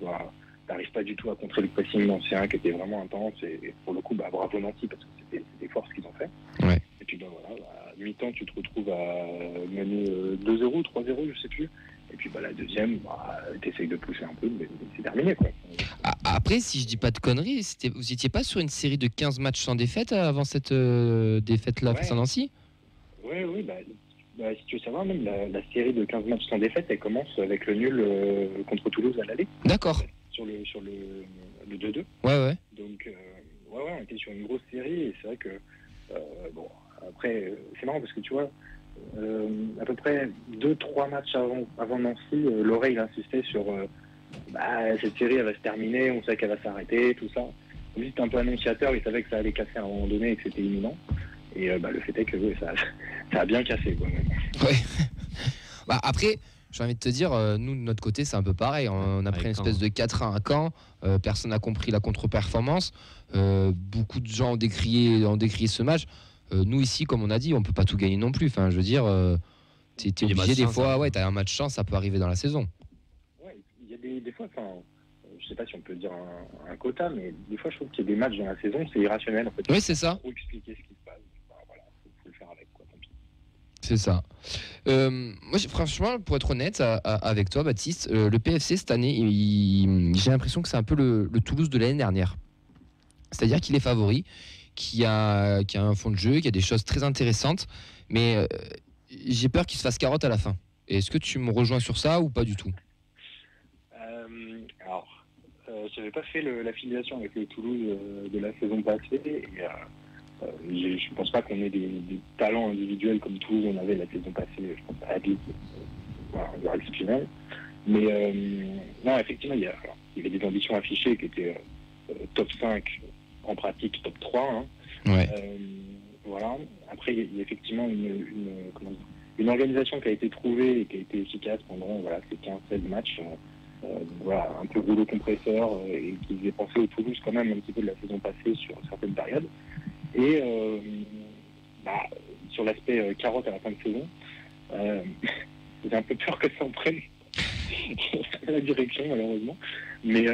T'arrives pas du tout à contrer le pressing ancien qui était vraiment intense, et pour le coup, bravo Nancy, parce que c'était fort ce qu'ils ont fait. Ouais. Et puis voilà, à mi-temps, tu te retrouves à mener 2-0, 3-0, je sais plus. Et puis la deuxième, t'essayes de pousser un peu, mais c'est terminé, quoi. Après, si je dis pas de conneries, vous étiez pas sur une série de 15 matchs sans défaite avant cette défaite-là face à Nancy? Oui, si tu veux savoir, même la série de 15 matchs sans défaite, elle commence avec le nul contre Toulouse à l'aller. D'accord. Sur le 2-2. Ouais. Donc, on était sur une grosse série, et c'est vrai que, après, c'est marrant parce que tu vois, à peu près 2-3 matchs avant Nancy, Laurel insistait sur cette série, elle va se terminer, on sait qu'elle va s'arrêter, tout ça. Lui, c'était un peu annonciateur, il savait que ça allait casser à un moment donné et que c'était imminent. Et le fait est que ça a bien cassé, quoi. Ouais. Après, j'ai envie de te dire, nous, de notre côté, c'est un peu pareil. On a pris une espèce de 4-1 à Caen. Personne n'a compris la contre-performance. Beaucoup de gens ont décrié ce match. Nous, ici, comme on a dit, on ne peut pas tout gagner non plus. Enfin, je veux dire, tu es obligé des fois. Ouais, tu as un match chance, ça peut arriver dans la saison. Ouais, il y a des fois, je sais pas si on peut dire un quota, mais des fois, je trouve qu'il y a des matchs dans la saison, c'est irrationnel. En fait. Oui, c'est ça. Pour expliquer ce qui se passe. Voilà, faut le faire avec, quoi. Tant pis. C'est ça. Moi, franchement, pour être honnête avec toi, Baptiste, le PFC cette année, j'ai l'impression que c'est un peu le Toulouse de l'année dernière. C'est-à-dire qu'il est favori, qu'il a un fond de jeu, qu'il y a des choses très intéressantes, mais j'ai peur qu'il se fasse carotte à la fin. Est-ce que tu me rejoins sur ça ou pas du tout? Je n'avais pas fait l'affiliation avec le Toulouse de la saison passée, et je ne pense pas qu'on ait des talents individuels comme Toulouse on avait la saison passée. Je pense à Habib, un joueur exceptionnel. Mais non, effectivement, il y avait des ambitions affichées qui étaient top 5, en pratique top 3. Hein. Ouais. Voilà. Après, il y a effectivement une organisation qui a été trouvée et qui a été efficace pendant ces 15-16 matchs. Un peu rouleau compresseur, et qui faisait penser au Toulouse quand même un petit peu de la saison passée sur certaines périodes. Et sur l'aspect carotte à la fin de saison, j'ai un peu peur que ça en prenne la direction, malheureusement. Mais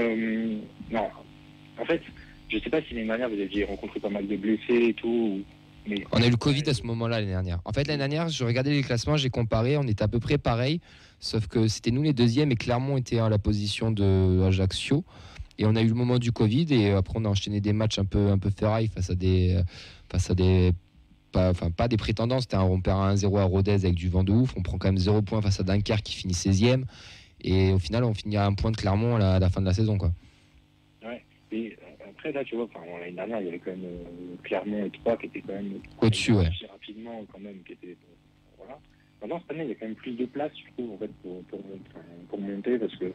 non, en fait, je sais pas si l'année dernière vous aviez rencontré pas mal de blessés et tout. Mais on a eu le Covid à ce moment-là l'année dernière. En fait, l'année dernière, je regardais les classements, j'ai comparé, on était à peu près pareil, sauf que c'était nous les deuxièmes et Clermont était à la position de Ajaccio. Et on a eu le moment du Covid, et après on a enchaîné des matchs un peu ferraille face à des pas des prétendants. On perd 1-0 à Rodez avec du vent de ouf, on prend quand même 0 points face à Dunkerque qui finit 16e, et au final on finit à 1 point de Clermont à la fin de la saison, quoi. Ouais. Et après là, tu vois, l'année dernière il y avait quand même Clermont et 3 qui étaient quand même au-dessus, ouais. Rapidement quand même, qui étaient voilà. Maintenant cette année il y a quand même plus de place, je trouve, en fait, pour monter, parce que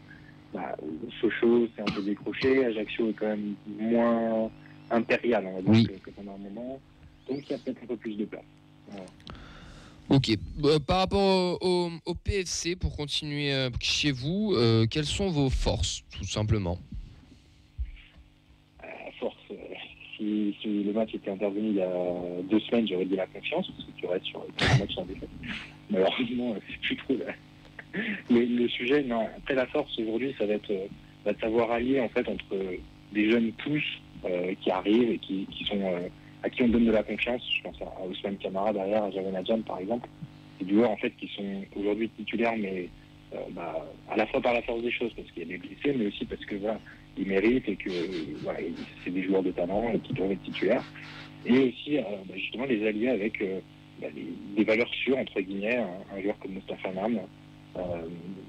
Sochaux c'est un peu décroché, Ajaccio est quand même moins impérial, on va dire, que pendant un moment, donc il y a peut-être un peu plus de place. Voilà. Ok, par rapport au PFC, pour continuer chez vous, quelles sont vos forces, tout simplement? Force, si le match était intervenu il y a 2 semaines, j'aurais dit la confiance, parce que tu restes sur un match sans défaite. Malheureusement, c'est plus trop le sujet. Non, après la force aujourd'hui, ça va être de savoir allier en fait entre des jeunes pousses qui arrivent et qui sont à qui on donne de la confiance. Je pense à Ousmane Camara derrière, à Javan Adjan par exemple. C'est des joueurs en fait qui sont aujourd'hui titulaires, mais à la fois par la force des choses, parce qu'il y a des blessés, mais aussi parce que ils méritent, et que c'est des joueurs de talent et qui doivent être titulaires. Et aussi justement les allier avec des valeurs sûres, entre guillemets, un joueur comme Mostafa Nam,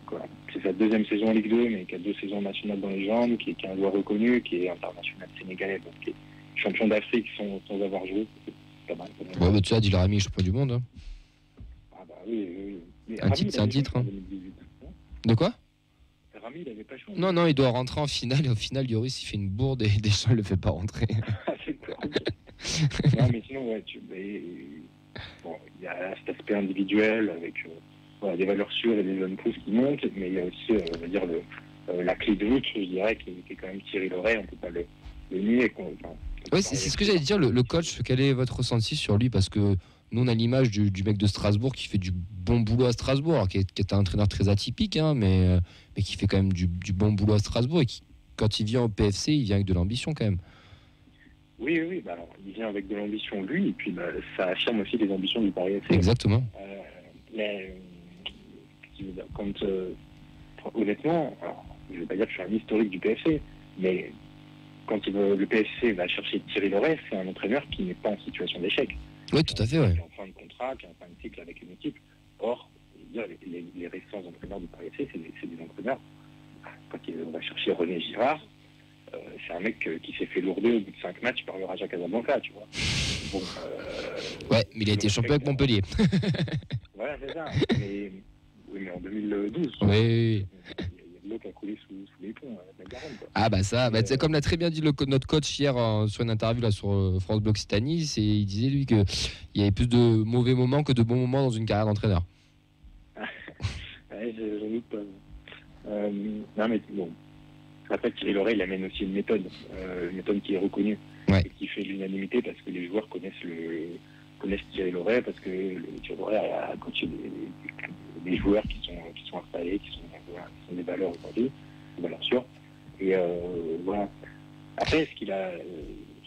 Voilà. C'est sa deuxième saison en Ligue 2, mais qui a 2 saisons nationales dans les jambes, qui est un joueur reconnu, qui est international sénégalais, donc qui est champion d'Afrique sans avoir joué. C'est pas mal. Ouais, bah, tu as dit le Rami, champion du monde. Hein. Ah bah oui. Mais Un Rami, titre, il c'est un avait titre. joué en Hein. 2018, non De quoi? Rami, il avait pas joué. Non, il doit rentrer en finale. Et au final, Lloris, il fait une bourde et Deschamps ne le fait pas rentrer. Ah, c'est correct. Non, mais sinon, ouais, bon, il y a cet aspect individuel avec des valeurs sûres et des jeunes pousses qui montent, mais il y a aussi, on va dire, la clé de voûte, je dirais, qui est quand même Thierry Loret, on ne peut pas le nier. Oui, c'est ce que j'allais dire. Le coach, quel est votre ressenti sur lui? Parce que nous, on a l'image du mec de Strasbourg qui fait du bon boulot à Strasbourg, alors qui est un entraîneur très atypique, hein, mais qui fait quand même du bon boulot à Strasbourg et qui, quand il vient au PFC, il vient avec de l'ambition quand même. Oui. Bah, alors, il vient avec de l'ambition, lui, et puis ça affirme aussi les ambitions du Paris FC. Exactement. Mais honnêtement, alors, je ne vais pas dire que je suis un historique du PFC, mais quand le PFC va chercher Thierry Loret, c'est un entraîneur qui n'est pas en situation d'échec. Oui, tout à fait, ouais. Qui est en fin de contrat, qui est en fin de cycle avec une équipe. Or, les récents entraîneurs du Paris FC, c'est des entraîneurs. Quand on va chercher René Girard, c'est un mec qui s'est fait lourder au bout de 5 matchs par le Raja Casablanca, tu vois. Bon, ouais, mais il a été champion avec Montpellier. Voilà, c'est ça. Mais en 2012. Oui. Il y a de l'eau qui a coulé sous les ponts, la Garonne, quoi. Ah bah ça, comme l'a très bien dit notre coach hier sur une interview là, sur France Bleu Occitanie, il disait lui qu'il y avait plus de mauvais moments que de bons moments dans une carrière d'entraîneur. Ouais, j'en doute pas. Non mais bon. Après, Thierry Loret, il amène aussi une méthode qui est reconnue, ouais. Et qui fait l'unanimité parce que les joueurs connaissent Thierry Loret, parce que Thierry Loret a coaché des joueurs qui sont installés, qui sont des valeurs aujourd'hui, des valeurs sûres. Et voilà. Après, ce qu'il a,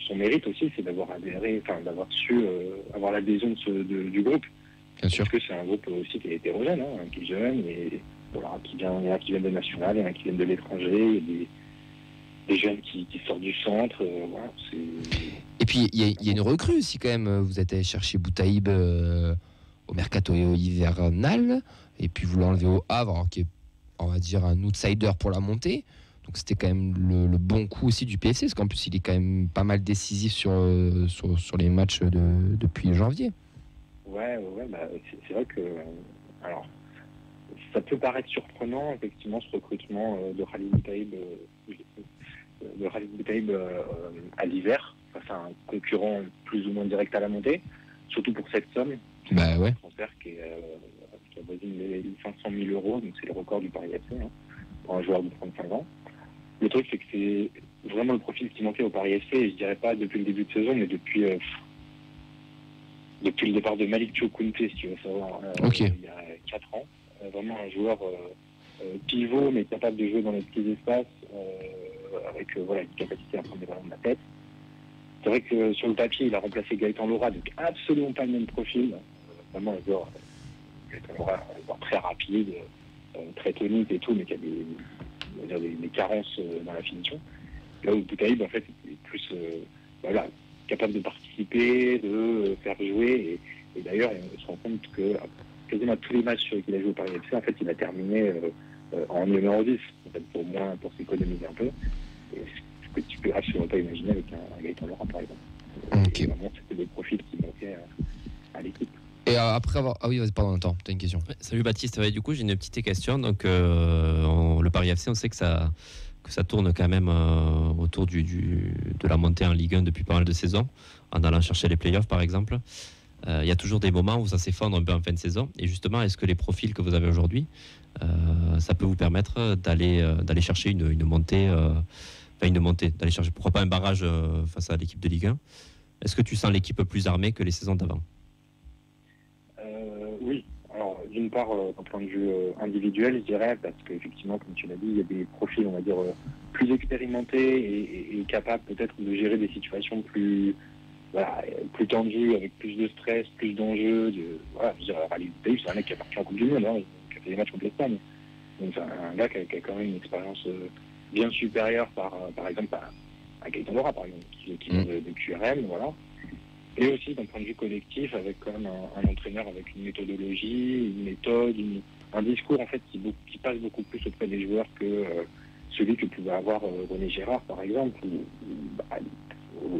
son mérite aussi, c'est d'avoir su avoir l'adhésion du groupe. Bien sûr. Parce que c'est un groupe aussi qui est hétérogène, hein, qui est jeune et voilà, il y en a qui viennent de national, il y en a qui viennent de l'étranger, il y a des jeunes qui sortent du centre. Voilà, et puis il y a une recrue aussi quand même. Vous êtes allé chercher Boutaïb au mercato hivernal, et puis vous l'enlevez au Havre, alors, qui est, on va dire, un outsider pour la montée. Donc c'était quand même le bon coup aussi du PFC, parce qu'en plus il est quand même pas mal décisif sur les matchs depuis janvier. Ouais, bah, c'est vrai que alors ça peut paraître surprenant effectivement ce recrutement de Khalid Boutaïb à l'hiver face à un concurrent plus ou moins direct à la montée, surtout pour cette somme. Bah ouais. Un transfert qui avoisine les 500 000 euros, donc c'est le record du Paris FC, hein, pour un joueur de 35 ans. Le truc, c'est que c'est vraiment le profil qui manquait au Paris FC, et je dirais pas depuis le début de saison, mais depuis le départ de Malik Choukounte, si tu veux savoir, okay. Il y a 4 ans. Vraiment un joueur pivot, mais capable de jouer dans les petits espaces, avec une capacité à prendre des ballons de la tête. C'est vrai que sur le papier, il a remplacé Gaëtan Laura, donc absolument pas le même profil. Vraiment un joueur, Gaëtan Laura, un joueur très rapide, très tonique et tout, mais qui a des carences dans la finition. Là où Boutaïb, en fait, est plus capable de participer, de faire jouer. Et d'ailleurs, on se rend compte que quasiment tous les matchs sur lesquels il a joué au Paris FC, en fait, il a terminé en numéro 10, en fait, pour s'économiser un peu. Et ce que tu peux absolument pas imaginer avec un Gaëtan Laurent, par exemple. Okay. Vraiment, c'était des profils qui manquaient à l'équipe. Et après avoir... Ah oui, vas-y, pardon, attends, t'as une question. Ouais, salut Baptiste, ouais, du coup j'ai une petite question. Donc le Paris FC, on sait que ça tourne quand même autour de la montée en Ligue 1 depuis pas mal de saisons, en allant chercher les playoffs par exemple. Il y a toujours des moments où ça s'effondre un peu en fin de saison. Et justement, est-ce que les profils que vous avez aujourd'hui, ça peut vous permettre d'aller chercher une montée, d'aller chercher pourquoi pas un barrage face à l'équipe de Ligue 1? Est-ce que tu sens l'équipe plus armée que les saisons d'avant? Oui. Alors, d'une part, d'un point de vue individuel, je dirais, parce qu'effectivement, comme tu l'as dit, il y a des profils, on va dire, plus expérimentés et capables peut-être de gérer des situations plus tendues, avec plus de stress, plus d'enjeux. Je veux dire, Khalid Boutaïb, c'est un mec qui est parti en Coupe du Monde, hein, qui a fait des matchs contre l'Espagne. Donc, c'est un gars qui a quand même une expérience bien supérieure, par exemple, à Gaëtan Laura, par exemple, qui vient de QRM, voilà. Et aussi d'un point de vue collectif, avec quand même un entraîneur avec une méthodologie, une méthode, un discours en fait qui passe beaucoup plus auprès des joueurs que celui que pouvait avoir René Gérard par exemple.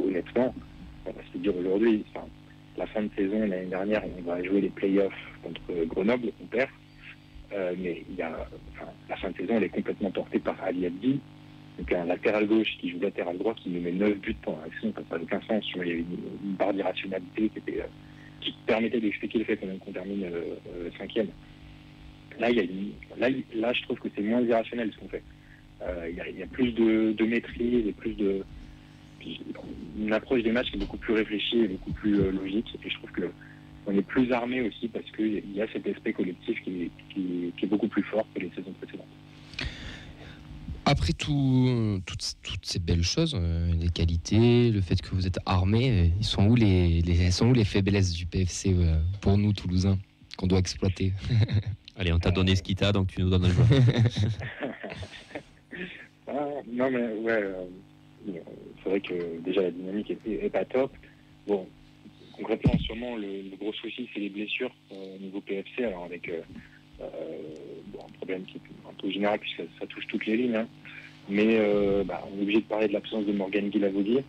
Honnêtement, on va se dire aujourd'hui, la fin de saison l'année dernière, on va jouer les playoffs contre Grenoble, on perd. Mais la fin de saison, elle est complètement portée par Ali Abdi, donc un latéral gauche qui joue latéral droit, qui nous met 9 buts pendant l'action, ça n'a aucun sens. Il y avait une barre d'irrationalité qui permettait d'expliquer le fait qu'on termine 5e. Là, je trouve que c'est moins irrationnel ce qu'on fait. Il y a plus de maîtrise et plus de une approche des matchs qui est beaucoup plus réfléchie et beaucoup plus logique. Et je trouve que on est plus armé aussi parce qu'il y a cet aspect collectif qui est beaucoup plus fort que les saisons précédentes. Après toutes ces belles choses, les qualités, le fait que vous êtes armés, ils sont où les faiblesses du PFC pour nous Toulousains qu'on doit exploiter? Allez, on t'a donné ce qu'il t'a, donc tu nous donnes un joueur. Non mais ouais, c'est vrai que déjà la dynamique est pas top. Bon, concrètement, sûrement le gros souci c'est les blessures au niveau PFC, alors avec un problème qui est un peu général puisque ça touche toutes les lignes, hein. Mais on est obligé de parler de l'absence de Morgan Guilavogui,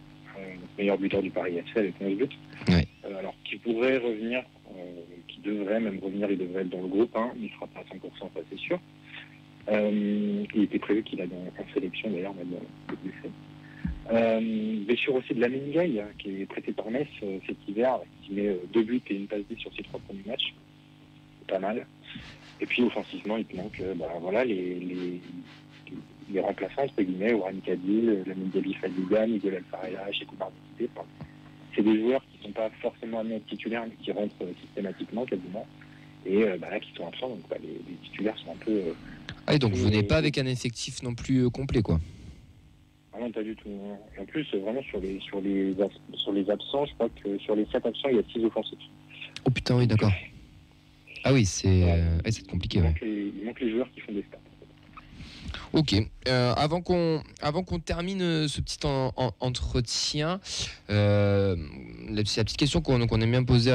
meilleur buteur du Paris FC avec 11 buts. Ouais. Alors qui pourrait revenir, qui devrait même revenir, il devrait être dans le groupe, hein, il ne sera pas à 100%, ça c'est sûr. Il était prévu qu'il aille en sélection d'ailleurs, même blessé. Blessure aussi de Lamine Gaye, qui est prêté par Metz cet hiver, qui met 2 buts et une passe D sur ses 3 premiers matchs. C'est pas mal. Et puis offensivement, il manque les remplaçants, entre guillemets, Ouran Kabil, Lamine Gabi Fadiga, Miguel Alfarella, Chekou Mardité. C'est des joueurs qui ne sont pas forcément amenés à être titulaires, mais qui rentrent systématiquement quasiment. Et là, qui sont absents, donc les titulaires sont un peu... donc vous venez pas avec un effectif non plus complet, quoi. Ah non, pas du tout. Et en plus, vraiment, sur les absents, je crois que sur les 7 absents, il y a 6 offensifs. Oh putain, oui, d'accord. Ah oui, c'est compliqué. Il manque les joueurs qui font des stats. Ok. Avant qu'on termine ce petit entretien, la petite question qu'on aime bien poser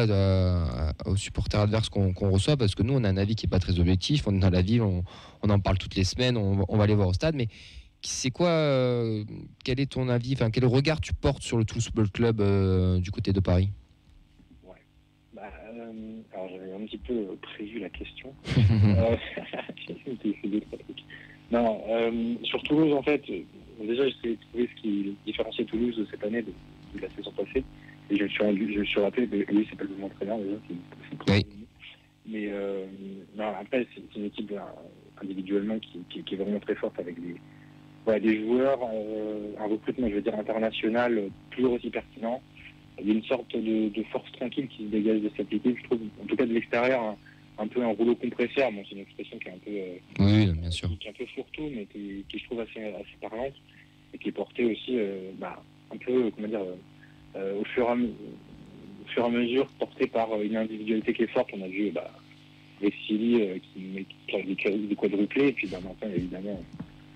aux supporters adverses qu'on reçoit, parce que nous, on a un avis qui n'est pas très objectif. On est dans la ville, on en parle toutes les semaines, on va aller voir au stade. Mais c'est quoi, quel est ton avis, quel regard tu portes sur le Toulouse Football Club du côté de Paris? Alors j'avais un petit peu prévu la question. Non, sur Toulouse en fait, déjà j'essaie de trouver ce qui différencie Toulouse de cette année de la saison passée. Et je me suis rappelé que oui, c'est pas le bon entraîneur déjà. Oui. Mais non, après c'est une équipe individuellement qui est vraiment très forte avec des joueurs, un recrutement je veux dire international toujours aussi pertinent. Il y a une sorte de force tranquille qui se dégage de cette équipe, je trouve, en tout cas de l'extérieur, un peu un rouleau compresseur. Bon, c'est une expression qui est un peu, oui, bien sûr, qui est un peu fourre-tout, mais qui je trouve assez parlante et qui est portée aussi, un peu, comment dire, au fur et à mesure, portée par une individualité qui est forte. On a vu Vexili qui met des quadruplés, et puis maintenant évidemment.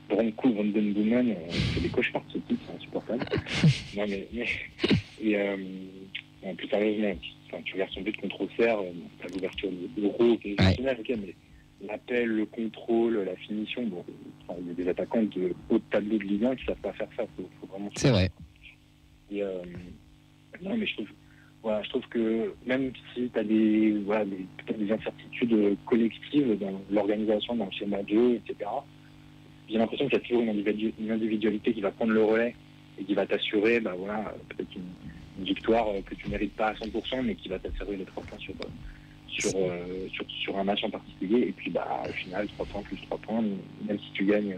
Branco Van Den Boomen, c'est des cauchemars de ce type, c'est insupportable. Non mais plus sérieusement, tu regardes son but contre Auxerre, t'as l'ouverture de l'euro qui est exceptionnelle, ok, mais l'appel, le contrôle, la finition, il y a des attaquants de haut de tableau de Ligue 1 qui ne savent pas faire ça, faut vraiment... C'est vrai. Et, non mais je trouve que même si tu as peut-être des incertitudes collectives dans l'organisation, dans le schéma de jeu, etc., j'ai l'impression qu'il y a toujours une individualité qui va prendre le relais et qui va t'assurer peut-être une victoire que tu ne mérites pas à 100%, mais qui va t'assurer les 3 points sur un match en particulier. Et puis au final, 3 points plus 3 points, même si tu gagnes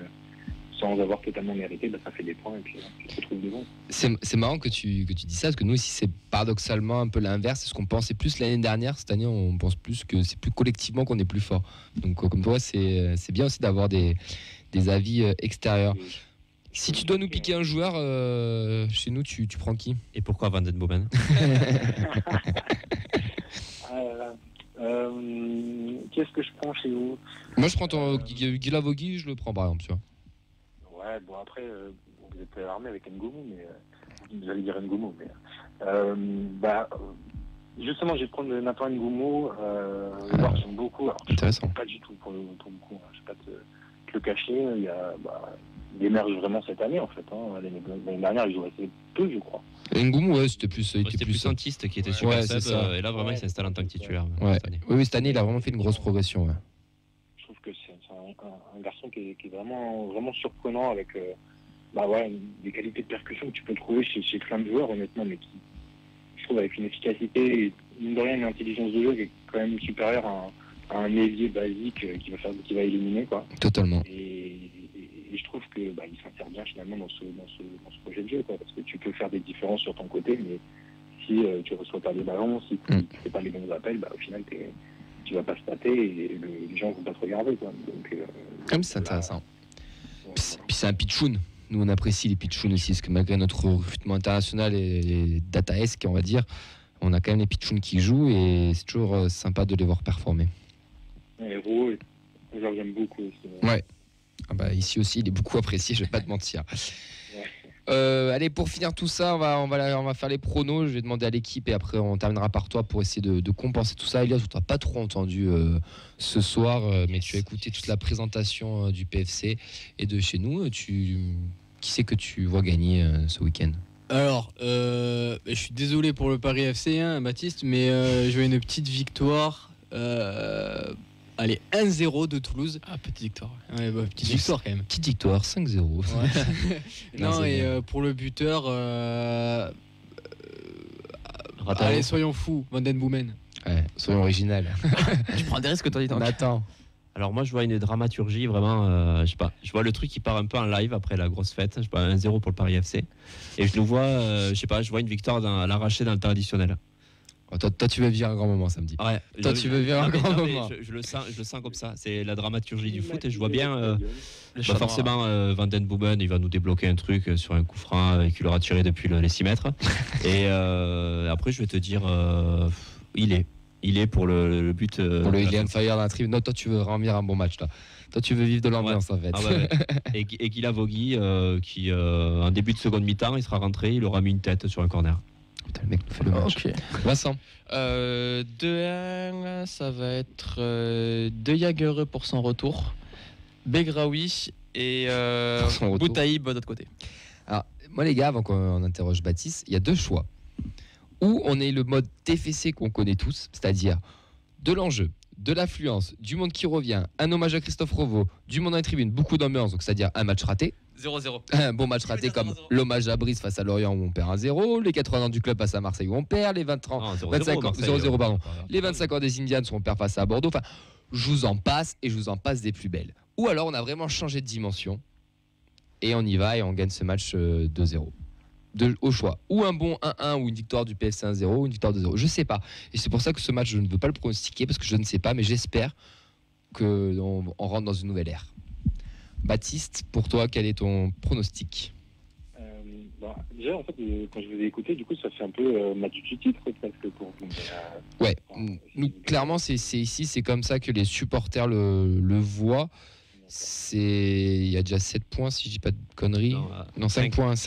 sans avoir totalement mérité, ça fait des points et puis tu te retrouves devant. C'est marrant que tu dis ça, parce que nous aussi c'est paradoxalement un peu l'inverse. C'est ce qu'on pensait plus l'année dernière. Cette année on pense plus que c'est plus collectivement qu'on est plus fort. Donc comme toi c'est bien aussi d'avoir des avis extérieurs. Si tu dois nous piquer un joueur chez nous, tu prends qui? Et pourquoi Van Den Boomen? Qu'est-ce que je prends chez vous? Moi je prends ton Guilavogui, je le prends par exemple, tu vois. Ouais, après vous êtes armé avec Ngoumou, mais j'allais dire Ngoumou, mais Justement, je vais prendre Nathan Ngoumou. Joueur que j'aime beaucoup. Alors, Intéressant. pas du tout pour le coup. Je vais pas te le cacher. Il émerge vraiment cette année en fait. L'année dernière, il jouait assez peu, je crois. Ngoumou, ouais, c'était plus. C'était plus Santiste qui était super Ouais, sub, c'est ça. et là vraiment il s'installe en tant que titulaire. Ouais. Cette année. Oui, cette année, il a vraiment fait une grosse progression. Ouais. Je trouve que c'est un garçon qui est vraiment, vraiment surprenant avec des qualités de percussion que tu peux trouver chez plein de joueurs, honnêtement, mais qui, je trouve, avec une efficacité et mine de rien, une intelligence de jeu qui est quand même supérieure à un ailier basique qui va éliminer, quoi. Totalement. Et je trouve que il s'insère bien finalement dans ce projet de jeu, quoi, parce que tu peux faire des différences sur ton côté, mais si tu reçois pas les ballons, si tu ne fais pas les bons appels, au final tu vas pas se taper et les gens vont pas te regarder, quoi. Donc, Comme c'est intéressant. Puis c'est un pitchoun. Nous, on apprécie les pitchouns aussi, parce que malgré notre recrutement international et dataesque, on va dire, on a quand même les pitchouns qui jouent et c'est toujours sympa de les voir performer. Héros, j'aime beaucoup aussi. Ouais. Ici aussi, il est beaucoup apprécié, je vais pas te mentir. Allez, pour finir tout ça, on va faire les pronos. Je vais demander à l'équipe et après on terminera par toi pour essayer de compenser tout ça. Elias, on t'a pas trop entendu ce soir, mais tu as écouté toute la présentation du PFC et de chez nous. Qui c'est que tu vois gagner ce week-end? Alors, je suis désolé pour le Paris FC, Baptiste, mais je veux une petite victoire. Allez, 1-0 de Toulouse. Ah, petite victoire. Ouais, petite victoire quand même. Petite victoire, 5-0. Ouais. Non, et pour le buteur, allez, soyons fous, Van Den Boomen. Ouais, soyons original. Tu prends des risques, toi, dis donc. Attends. Alors moi je vois une dramaturgie vraiment, je sais pas, je vois le truc qui part un peu en live après la grosse fête, je sais pas, 1-0 pour le Paris FC, et je nous vois, je sais pas, je vois une victoire à l'arraché dans le temps additionnel. Toi, tu veux vivre un grand moment samedi. Ouais. Toi, tu veux vivre un grand moment. Je le sens comme ça. C'est la dramaturgie du foot et je vois bien. Forcément, Van Den Boomen, il va nous débloquer un truc sur un coup franc qu'il aura tiré depuis les 6 mètres. Et après, je vais te dire, il est pour le but. Pour le Ilian Fire dans la tribune. Non, toi, tu veux remplir un bon match là. Toi, tu veux vivre de l'ambiance en fait. Ouais. Et Guy Lavogui, qui en début de seconde mi-temps, il sera rentré, il aura mis une tête sur un corner. Putain, le mec nous fait le match. Okay. Vincent. 2-1, ça va être De Jagereux pour son retour, Begraoui et Boutaïb de l'autre côté. Alors, moi les gars, avant qu'on interroge Baptiste, il y a deux choix. Ou on est le mode TFC qu'on connaît tous, c'est-à-dire de l'enjeu, de l'affluence, du monde qui revient, un hommage à Christophe Rovo, du monde dans les tribunes, beaucoup d'ambiance, donc c'est-à-dire un match raté. 0-0. Un bon match raté comme l'hommage à Brice face à Lorient où on perd 1-0, les 80 ans du club face à Marseille où on perd, les 25 ans les 25 ans des Indians où on perd face à Bordeaux. Enfin, je vous en passe et je vous en passe des plus belles. Ou alors on a vraiment changé de dimension et on y va et on gagne ce match 2-0. Au choix. Ou un bon 1-1 ou une victoire du PFC 1-0 ou une victoire 2-0. Je sais pas. Et c'est pour ça que ce match, je ne veux pas le pronostiquer parce que je ne sais pas, mais j'espère qu'on rentre dans une nouvelle ère. Baptiste, pour toi, quel est ton pronostic? Déjà, en fait, quand je vous ai écouté, du coup, ça fait un peu match du titre presque pour vous. Ouais, nous, clairement, c'est ici, c'est comme ça que les supporters le voient. Il y a déjà 7 points, si je dis pas de conneries. Non, 5 points, ça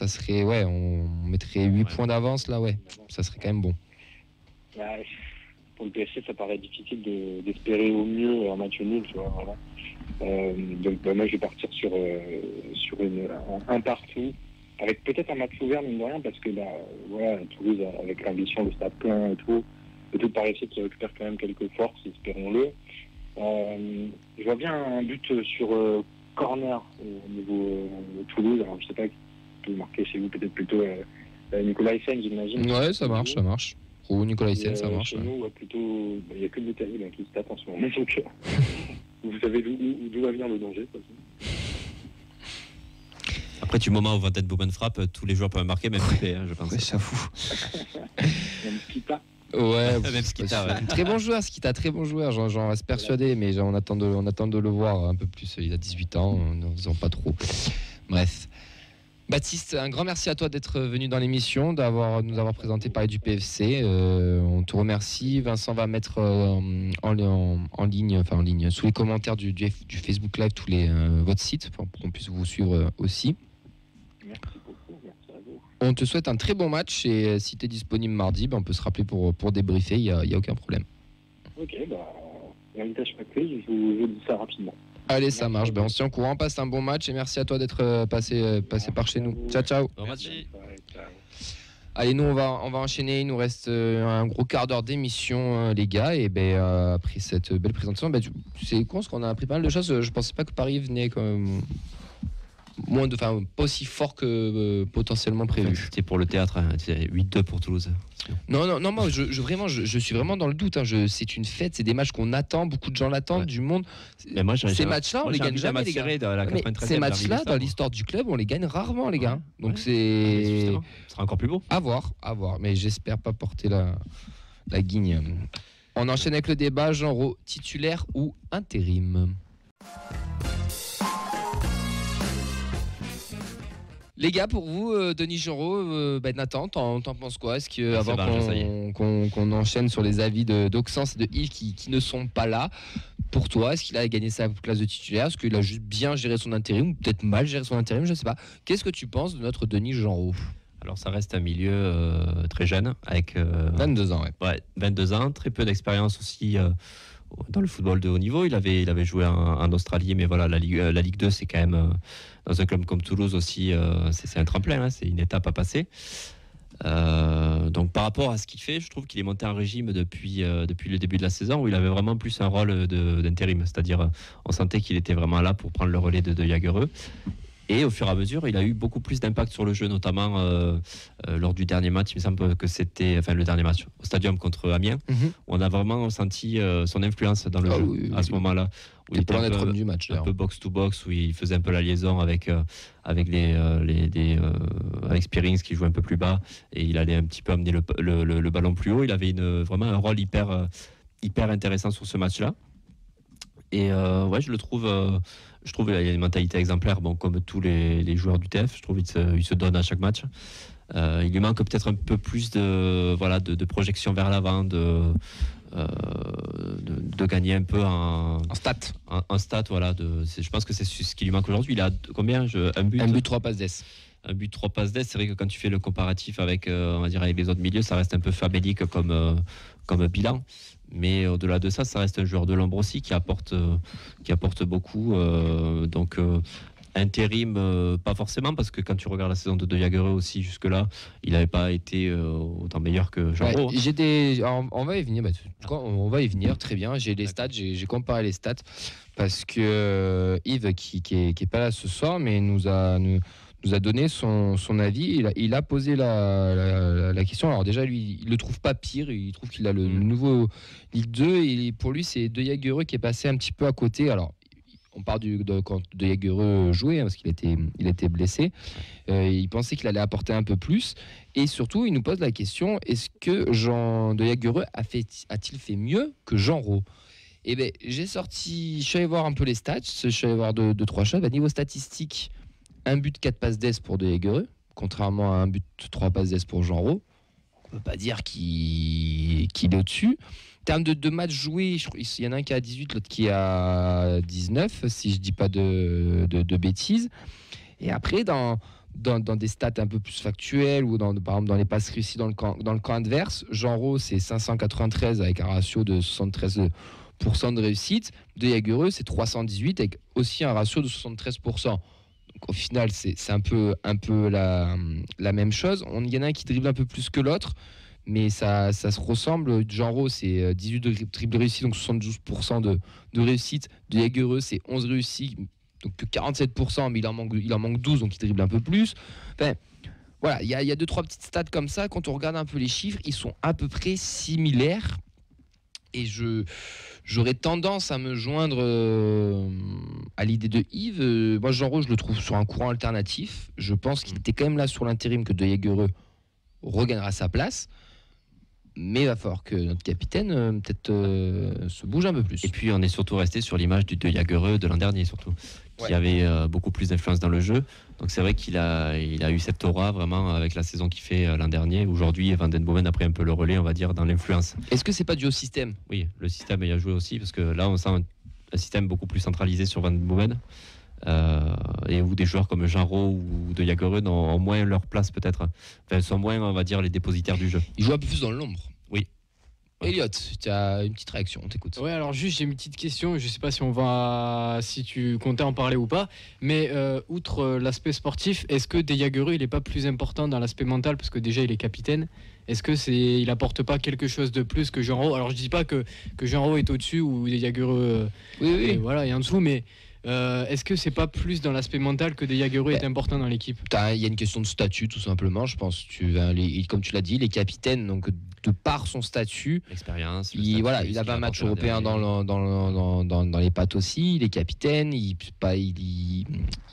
serait, ouais, on mettrait 8 points d'avance, là, ouais, ça serait quand même bon. Pour le PSG, ça paraît difficile d'espérer au mieux un match nul, tu vois, vraiment. Donc moi je vais partir sur un partout avec peut-être un match ouvert mine de rien parce que Toulouse avec l'ambition, le stade plein et tout, peut-être par essayer qui récupère quand même quelques forces, espérons-le. Je vois bien un but sur corner au niveau de Toulouse. Alors je sais pas qui peut marquer chez vous, peut-être plutôt Nicolas Hyssen, j'imagine. Ouais, ça marche. Ou Nicolas Hyssen, ça marche. Chez nous, plutôt, il n'y a que le Bouteille qui se tape en ce moment. Donc, vous savez d'où va venir le danger. Après, du moment où Van Den Boomen frappe, tous les joueurs peuvent marquer, même Pépé, je pense. Ouais, j'avoue. Même Skita. Ouais, même Skita, ouais. Très bon joueur, Skita, très bon joueur. J'en reste persuadé, mais on attend de le voir un peu plus. Il a 18 ans, ne faisons pas trop. Bref. Baptiste, un grand merci à toi d'être venu dans l'émission, nous avoir présenté parler du PFC. On te remercie. Vincent va mettre en ligne, sous les commentaires du Facebook Live votre site pour qu'on puisse vous suivre aussi. Merci beaucoup, merci à vous. On te souhaite un très bon match et si tu es disponible mardi, on peut se rappeler pour débriefer, il y a aucun problème. Ok, l'invitation est prise, je vous dis ça rapidement. Allez, ça marche. On se tient au courant. Passe un bon match et merci à toi d'être passé par chez nous. Ciao, ciao. Bon match. Allez, nous on va enchaîner. Il nous reste un gros quart d'heure d'émission, les gars. Et après cette belle présentation, c'est con parce qu'on a appris pas mal de choses. Je pensais pas que Paris venait comme pas aussi fort que potentiellement prévu. C'était pour le théâtre, hein. C'est 8-2 pour Toulouse. Non, moi je suis vraiment dans le doute. C'est une fête, c'est des matchs qu'on attend, beaucoup de gens l'attendent, du monde. Mais moi, ces matchs-là, on les gagne jamais, les gars. Ces matchs-là, dans l'histoire du club, on les gagne rarement, les gars. Donc c'est. Ce sera encore plus beau. À voir. Mais j'espère pas porter la guigne. On enchaîne avec le débat, Jean-Ro, titulaire ou intérim. Les gars, pour vous, Denis Genreau, Nathan, t'en penses quoi? Est-ce que avant qu'on enchaîne sur les avis d'Auxence et de Yves qui ne sont pas là, pour toi, est-ce qu'il a gagné sa place de titulaire? Est-ce qu'il a juste bien géré son intérim ou peut-être mal géré son intérim? Je ne sais pas. Qu'est-ce que tu penses de notre Denis Genreau? Alors ça reste un milieu très jeune, avec 22 ans. Ouais, 22 ans, très peu d'expérience aussi dans le football de haut niveau. Il avait joué en Australie, mais voilà, la Ligue 2, c'est quand même, dans un club comme Toulouse aussi, c'est un tremplin, hein, c'est une étape à passer. Donc par rapport à ce qu'il fait, je trouve qu'il est monté en régime depuis le début de la saison, où il avait vraiment plus un rôle d'intérim, c'est-à-dire on sentait qu'il était vraiment là pour prendre le relais de Jagereux. Et au fur et à mesure, il a eu beaucoup plus d'impact sur le jeu, notamment lors du dernier match. Il me semble que c'était le dernier match au Stadium contre Amiens. Où on a vraiment senti son influence dans le jeu à ce moment-là. Où il était un peu box-to-box, où il faisait un peu la liaison avec Spearings qui jouait un peu plus bas. Et il allait un petit peu amener le ballon plus haut. Il avait vraiment un rôle hyper intéressant sur ce match-là. Et je le trouve... Je trouve qu'il a une mentalité exemplaire, comme tous les joueurs du TF. Je trouve qu'il se donne à chaque match. Il lui manque peut-être un peu plus de projection vers l'avant, de gagner un peu en stats. En stats, voilà. Je pense que c'est ce qui lui manque aujourd'hui. Il a combien? Un but, 3 passes d'ess. Un but, 3 passes d'ess. C'est vrai que quand tu fais le comparatif avec les autres milieux, ça reste un peu famélique comme bilan. Mais au-delà de ça, ça reste un joueur de l'ombre aussi qui apporte beaucoup. Intérim, pas forcément, parce que quand tu regardes la saison de Jagereux aussi, jusque-là, il n'avait pas été autant meilleur que Jean-Ro. On va y venir. On va y venir, très bien. J'ai les stats, j'ai comparé les stats, parce que Yves, qui est pas là ce soir, mais nous a donné son avis. Il a posé la question. Alors déjà, lui, il le trouve pas pire. Il trouve qu'il a le nouveau Ligue 2. Et pour lui, c'est De Jagereux qui est passé un petit peu à côté. Alors, on parle quand De Jagereux jouait, parce qu'il était blessé. Il pensait qu'il allait apporter un peu plus. Et surtout, il nous pose la question, est-ce que De Jagereux a-t-il fait mieux que Genreau? Je suis allé voir un peu les stats. Je suis allé voir 2-3 choses. Niveau statistique, un but 4 passes d'ess pour De Jagereux, contrairement à un but 3 passes d'ess pour Genreau. On ne peut pas dire qu'il est au-dessus. En termes de matchs joués, il y en a un qui a 18, l'autre qui a 19, si je ne dis pas de bêtises. Et après, dans des stats un peu plus factuelles, ou par exemple dans les passes réussies dans le camp adverse, Genreau, c'est 593 avec un ratio de 73% de réussite. De Jagereux, c'est 318 avec aussi un ratio de 73%. Au final, c'est un peu la même chose. Il y en a un qui dribble un peu plus que l'autre, mais ça se ressemble. Genreau, c'est 18 dribbles réussis, donc 72% de réussite. De Jagereux, c'est 11 réussis, donc 47%, mais il en manque 12, donc il dribble un peu plus. Enfin, voilà, il y a 2-3 petites stats comme ça. Quand on regarde un peu les chiffres, ils sont à peu près similaires. Et j'aurais tendance à me joindre à l'idée de Yves. Moi, Genreau, je le trouve sur un courant alternatif. Je pense qu'il était quand même là sur l'intérim, que De Jagereux regagnera sa place. Mais il va falloir que notre capitaine peut-être se bouge un peu plus. Et puis, on est surtout resté sur l'image du De Jagereux de l'an dernier, surtout, qui avait beaucoup plus d'influence dans le jeu. Donc c'est vrai qu'il a eu cette aura vraiment avec la saison qu'il fait l'an dernier. Aujourd'hui, Van den Bomen a pris un peu le relais, on va dire, dans l'influence. Est-ce que c'est pas dû au système? Oui, le système y a joué aussi, parce que là, on sent un système beaucoup plus centralisé sur Van den Bomen. et où des joueurs comme Genreau ou De Jagereux ont moins leur place peut-être. Enfin, sont moins, on va dire, les dépositaires du jeu. Il joue un peu plus dans l'ombre. Oui. Elliot, tu as une petite réaction, on t'écoute. Ouais, alors juste j'ai une petite question, je sais pas si tu comptais en parler ou pas, mais outre l'aspect sportif, est-ce que De Jagereux il est pas plus important dans l'aspect mental parce que déjà il est capitaine? Est-ce que il apporte pas quelque chose de plus que Genreau? Alors je dis pas que Genreau est au-dessus ou De Jagereux Oui. voilà, est en dessous, mais est-ce que c'est pas plus dans l'aspect mental que De Jagereux est important dans l'équipe? Il y a une question de statut tout simplement, je pense. Comme tu l'as dit, il est capitaine, donc de par son statut, l'expérience, il avait un match européen dans les pattes aussi, il est capitaine, il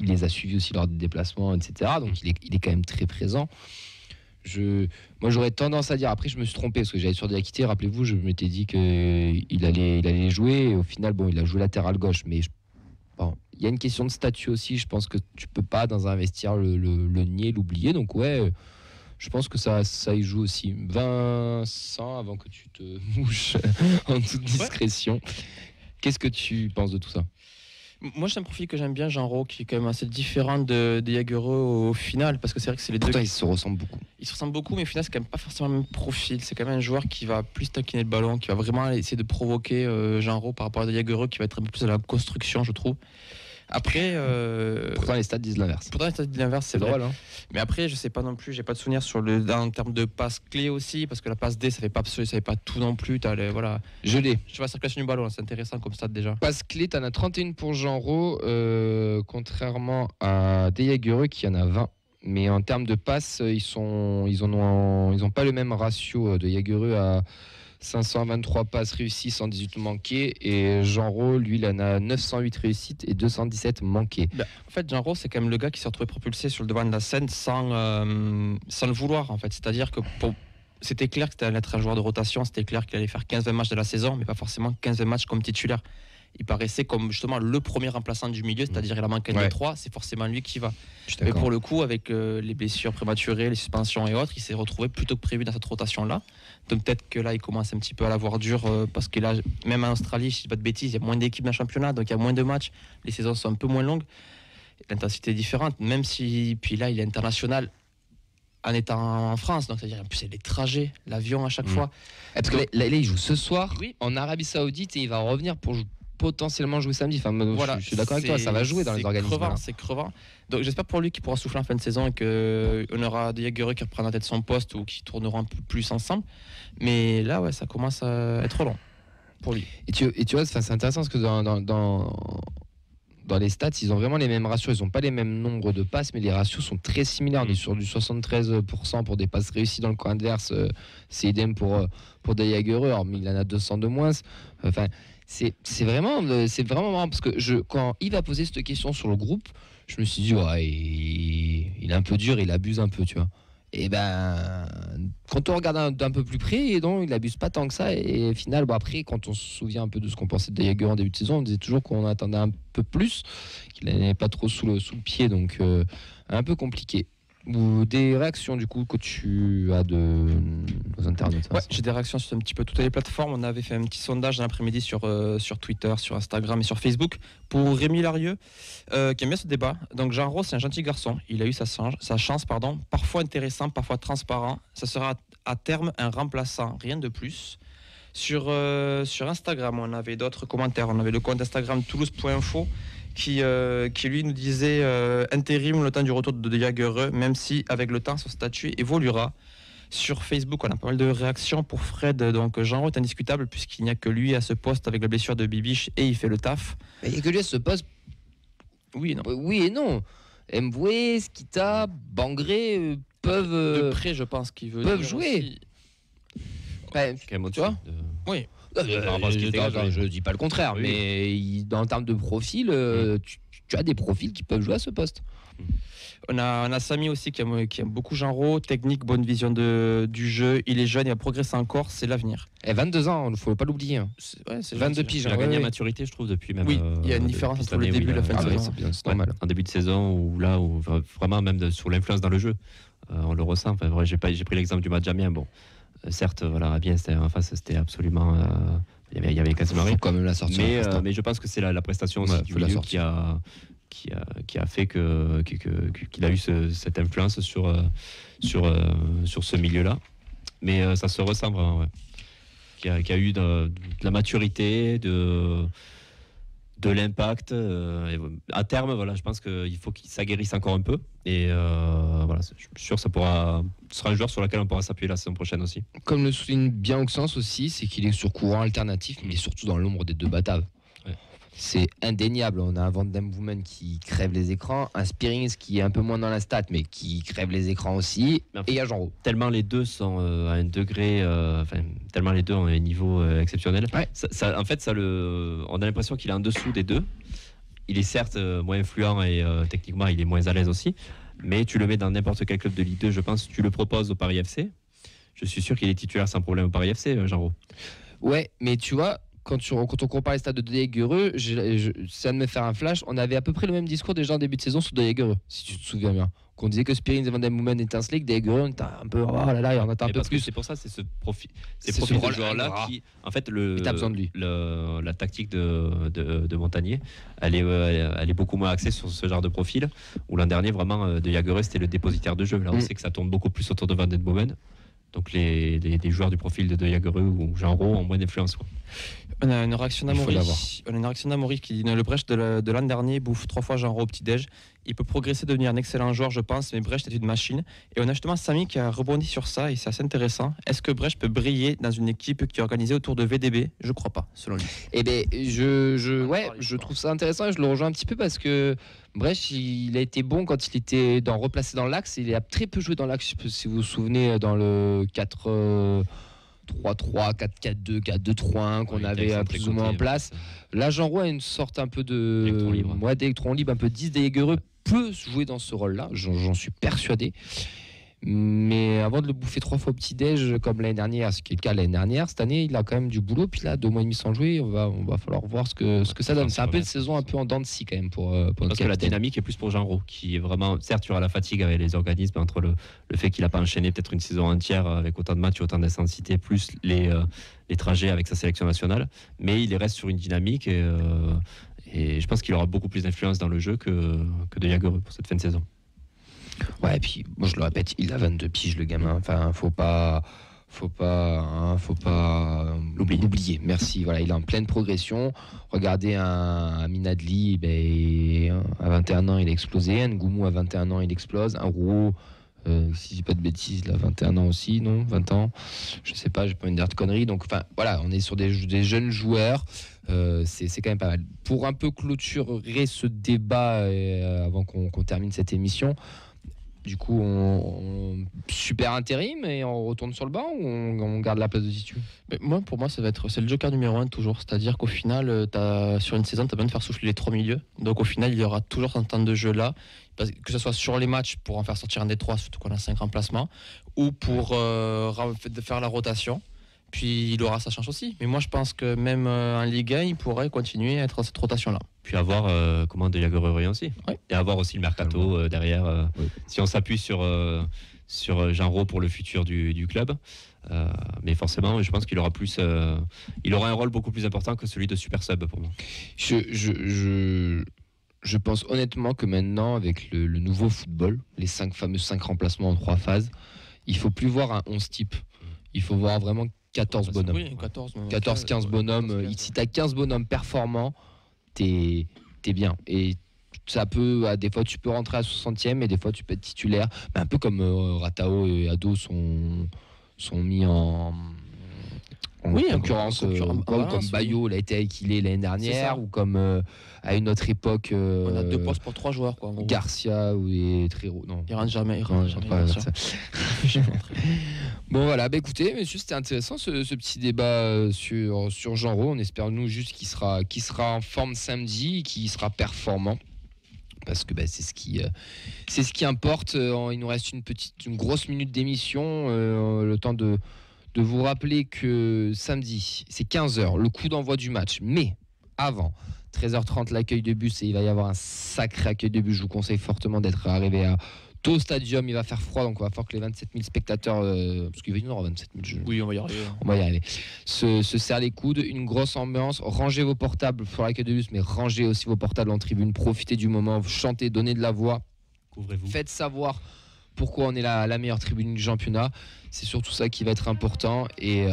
les a suivis aussi lors des déplacements, etc. Donc il est quand même très présent. Moi j'aurais tendance à dire, après je me suis trompé parce que j'avais sur De Jagereux, rappelez-vous, je m'étais dit qu'il allait jouer, et au final il a joué latéral gauche, mais il y a une question de statut aussi, je pense que tu peux pas dans un vestiaire le nier, l'oublier, donc ouais, je pense que ça y joue aussi. Vincent, avant que tu te mouches en toute discrétion, qu'est-ce que tu penses de tout ça? Moi, c'est un profil que j'aime bien, Genreau, qui est quand même assez différent de Jagereux au final, parce que c'est vrai que c'est les deux. Ils se ressemblent beaucoup. Ils se ressemblent beaucoup, mais au final, c'est quand même pas forcément le même profil. C'est quand même un joueur qui va plus taquiner le ballon, qui va vraiment essayer de provoquer Genreau par rapport à Jagereux, qui va être un peu plus à la construction, je trouve. Après, pourtant les stats disent l'inverse. C'est drôle, hein. Mais après, je sais pas non plus, j'ai pas de souvenir en termes de passe clé aussi, parce que la passe D, ça fait pas tout non plus. Voilà. Je l'ai. Je vois la circulation du ballon, c'est intéressant comme stat déjà. Passe clé, t'en as 31 pour Genreau, contrairement à De Jagereux qui en a 20. Mais en termes de passes, ils ont pas le même ratio. De Jagereux à 523 passes réussies, 118 manquées, et Genreau, lui, il en a 908 réussites et 217 manquées. En fait, Genreau, c'est quand même le gars qui s'est retrouvé propulsé sur le devant de la scène sans le vouloir, en fait. C'est-à-dire que c'était clair que c'était être un joueur de rotation, c'était clair qu'il allait faire 15-20 matchs de la saison, mais pas forcément 15-20 matchs comme titulaire. Il paraissait comme justement le premier remplaçant du milieu, c'est-à-dire il a manqué de 3, c'est forcément lui qui va. Mais pour le coup, avec les blessures prématurées, les suspensions et autres, il s'est retrouvé plutôt que prévu dans cette rotation-là. Donc peut-être que là, il commence un petit peu à l'avoir dur parce que là, même en Australie, je ne dis pas de bêtises, il y a moins d'équipes dans le championnat, donc il y a moins de matchs, les saisons sont un peu moins longues, l'intensité est différente, même si, puis là, il est international en étant en France, donc c'est-à-dire en plus, il y a les trajets, l'avion à chaque fois. Parce que là, il joue ce soir en Arabie Saoudite et il va revenir pour potentiellement jouer samedi. Enfin, voilà, je suis d'accord avec toi, ça va jouer dans les organismes. C'est crevant. Donc j'espère pour lui qu'il pourra souffler en fin de saison et qu'on aura des Jagereux qui reprendront peut-être son poste ou qui tourneront un peu plus ensemble. Mais là, ouais, ça commence à être long pour lui. Et tu vois, c'est intéressant parce que dans les stats, ils ont vraiment les mêmes ratios. Ils n'ont pas les mêmes nombres de passes, mais les ratios sont très similaires. On est sur du 73% pour des passes réussies dans le camp adverse. C'est idem pour De Jagereux, mais il en a 200 de moins. Enfin, c'est vraiment marrant parce que quand Yves a posé cette question sur le groupe, je me suis dit ouais, il est un peu dur, il abuse un peu, tu vois. Et quand on regarde d'un peu plus près, donc, il abuse pas tant que ça. Et au final, après, quand on se souvient un peu de ce qu'on pensait de De Jagereux en début de saison, on disait toujours qu'on attendait un peu plus, qu'il n'avait pas trop sous le pied, donc un peu compliqué. Ou des réactions du coup que tu as de nos internautes? Ouais, j'ai des réactions sur un petit peu toutes les plateformes. On avait fait un petit sondage dans l'après-midi sur Twitter, sur Instagram et sur Facebook pour Rémi Larieux qui aime bien ce débat. Donc Genreau, c'est un gentil garçon. Il a eu sa chance, parfois intéressant, parfois transparent. Ça sera à terme un remplaçant, rien de plus. Sur Instagram, on avait d'autres commentaires. On avait le compte Instagram toulouse.info qui lui nous disait intérim le temps du retour de Jagereux, même si avec le temps son statut évoluera. Sur Facebook, on a pas mal de réactions pour Fred. Donc Genreau est indiscutable puisqu'il n'y a que lui à ce poste avec la blessure de Bibiche et il fait le taf. Mais il n'y a que lui à ce poste. Oui et non. Oui et non. Mboué, Skita, Bangré peuvent. De près, je pense qu'ils peuvent jouer. Tu vois Oui. Je dis pas le contraire, mais en termes de profil, tu as des profils qui peuvent jouer à ce poste. On a Samy aussi qui aime beaucoup Genreau, technique, bonne vision du jeu. Il est jeune, il va progresser encore, c'est l'avenir. Et 22 ans, il ne faut pas l'oublier. C'est 22 piges. Il a gagné en maturité, je trouve, depuis même. Oui, il y a une différence entre le début et la fin de saison. C'est normal. En début de saison, où vraiment, même sur l'influence dans le jeu, on le ressent. Enfin, j'ai pris l'exemple du match d'Amiens. Bon. Certes, voilà, bien, en face, c'était absolument. Il y avait quasiment rien. Quand même la sortie. Mais je pense que c'est la prestation aussi du milieu qui qui a fait qu'il a eu cette influence sur ce milieu-là. Mais ça se ressent vraiment, ouais. Qui a eu de la maturité, de l'impact. À terme, voilà, je pense qu'il faut qu'il s'aguerrisse encore un peu. Et voilà, je suis sûr que ce sera un joueur sur lequel on pourra s'appuyer la saison prochaine aussi. Comme le souligne bien Auxence aussi, c'est qu'il est sur courant alternatif, mais surtout dans l'ombre des deux Bataves. Ouais. C'est indéniable. On a un Van Damme Woman qui crève les écrans, un Spearings qui est un peu moins dans la stat, mais qui crève les écrans aussi. Et il y a Jean Roux. Tellement les deux sont à un degré, tellement les deux ont un niveau exceptionnel. Ouais. En fait, on a l'impression qu'il est en dessous des deux. Il est certes moins influent et techniquement, il est moins à l'aise aussi. Mais tu le mets dans n'importe quel club de Ligue 2, je pense. Tu le proposes au Paris FC. Je suis sûr qu'il est titulaire sans problème au Paris FC, Jean Roux. Ouais, mais tu vois. Quand on compare les stats de Dejaguereux, ça de me faire un flash. On avait à peu près le même discours déjà en début de saison sur Dejaguereux, si tu te souviens bien. Qu'on disait que Spearings et Van Damme Woman étincelaient, que Dejaguereux, on était un peu, oh là là, il en attend un peu plus. C'est pour ça, c'est ce profil de rôle joueur-là qui, en fait, t'as besoin de lui. La tactique de Montagnier, elle est beaucoup moins axée sur ce genre de profil. Où l'an dernier, vraiment, Dejaguereux, c'était le dépositaire de jeu. Là, on sait que ça tourne beaucoup plus autour de Van Damme Woman. Donc les joueurs du profil de Dejaguereux ou Jean Roux ont moins d'influence. On a une réaction d'Amaury qui dit le Brecht de l'an dernier bouffe 3 fois Jean Roux au petit-déj. Il peut progresser, devenir un excellent joueur, je pense, mais Brecht est une machine. Et on a justement Samy qui a rebondi sur ça et c'est assez intéressant. Est-ce que Brecht peut briller dans une équipe qui est organisée autour de VDB ? Je crois pas, selon lui. Eh bien, je trouve ça intéressant et je le rejoins un petit peu parce que Brecht, il a été bon quand il était replacé dans l'axe. Il a très peu joué dans l'axe, je sais pas si vous vous souvenez, dans le 4-3-3, 4-4-2, 4-2-3-1 qu'on avait plus ou moins en place. Là, Jean Roux a une sorte un peu d'électron libre, un peu 10 Dejaguereux peut jouer dans ce rôle-là, j'en suis persuadé. Mais avant de le bouffer 3 fois au petit-déj comme l'année dernière, ce qui est le cas l'année dernière, cette année il a quand même du boulot. Puis là, 2 mois et demi sans jouer, on va falloir voir ce que ça donne. C'est un peu une saison un peu en dents de scie quand même pour parce que la dynamique est plus pour Jean Roux, qui est vraiment, certes, il y aura la fatigue avec les organismes entre le fait qu'il n'a pas enchaîné peut-être une saison entière avec autant de matchs, autant d'intensité, plus les trajets avec sa sélection nationale, mais il reste sur une dynamique et je pense qu'il aura beaucoup plus d'influence dans le jeu que Dejaguereux pour cette fin de saison. Ouais, et puis moi je le répète, il a 22 piges le gamin. Enfin, faut pas l'oublier. Merci. Voilà, il est en pleine progression. Regardez un Minadli, à 21 ans il a explosé. Un Ngoumou à 21 ans il explose. Un Rouault, si je dis pas de bêtises, il a 21 ans aussi, non 20 ans. Je sais pas, j'ai pas envie de dire de conneries. Donc enfin voilà, on est sur des jeunes joueurs. C'est quand même pas mal. Pour un peu clôturer ce débat avant qu'on termine cette émission. Du coup, on super intérim et on retourne sur le banc ou on garde la place de titu ? Pour moi, c'est le joker numéro 1 toujours. C'est-à-dire qu'au final, sur une saison, tu as besoin de faire souffler les 3 milieux. Donc au final, il y aura toujours un temps de jeu là. Que ce soit sur les matchs pour en faire sortir un des 3, surtout qu'on a 5 remplacements, ou pour faire la rotation. Puis il aura sa chance aussi. Mais moi, je pense que même en Ligue 1, il pourrait continuer à être dans cette rotation-là. Puis avoir comment Dejaguereux revient aussi. Ouais. Et avoir aussi le mercato derrière. Oui. Si on s'appuie sur Jean Roux pour le futur du club. Mais forcément, je pense qu'il aura il aura un rôle beaucoup plus important que celui de super sub pour moi. Je pense honnêtement que maintenant, avec le nouveau football, les fameux 5 remplacements en 3 phases, il ne faut plus voir un 11 type. Il faut voir vraiment 14 bonhommes. Oui, 14-15 bonhommes. Si tu as 15 bonhommes performants, t'es bien. Et ça peut, des fois, tu peux rentrer à 60e et des fois, tu peux être titulaire. Mais un peu comme Ratao et Ado sont mis en concurrence, comme Bayo l'a été avec Ilé l'année dernière, ou comme à une autre époque. On a 2 postes pour 3 joueurs. Quoi, Garcia ou Trero. Non. Il rentre jamais. Bon voilà, écoutez, messieurs, c'était intéressant ce petit débat sur Jean Roux. On espère nous juste qu'il sera en forme samedi, qu'il sera performant. Parce que c'est ce qui importe. Il nous reste une grosse minute d'émission. Le temps de vous rappeler que samedi, c'est 15h, le coup d'envoi du match. Mais avant, 13h30, l'accueil de bus, et il va y avoir un sacré accueil de bus. Je vous conseille fortement d'être arrivé à au stadium, il va faire froid, donc il va falloir que les 27 000 spectateurs, parce qu'il va y en avoir 27 000 jeux. Oui, on va y arriver. On va y arriver. Se serrent les coudes, une grosse ambiance. Rangez vos portables sur l'accueil de bus, mais rangez aussi vos portables en tribune. Profitez du moment, chantez, donnez de la voix. Couvrez-vous. Faites savoir pourquoi on est la meilleure tribune du championnat. C'est surtout ça qui va être important. Et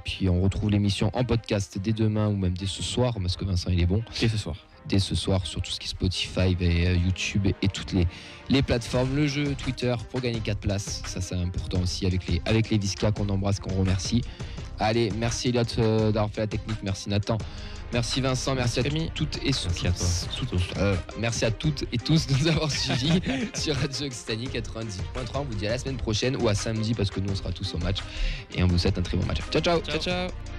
puis on retrouve l'émission en podcast dès demain ou même dès ce soir, parce que Vincent il est bon. Et ce soir. Dès ce soir sur tout ce qui est Spotify et YouTube et toutes les plateformes, le jeu Twitter pour gagner 4 places, ça c'est important aussi avec les Visca qu'on embrasse, qu'on remercie. Allez, merci Elliot d'avoir fait la technique, merci Nathan, merci Vincent, merci à toutes et merci à toutes et tous de nous avoir suivis sur Radio Occitanie 98.3. On vous dit à la semaine prochaine ou à samedi parce que nous on sera tous au match et on vous souhaite un très bon match. Ciao ciao. Ciao ciao.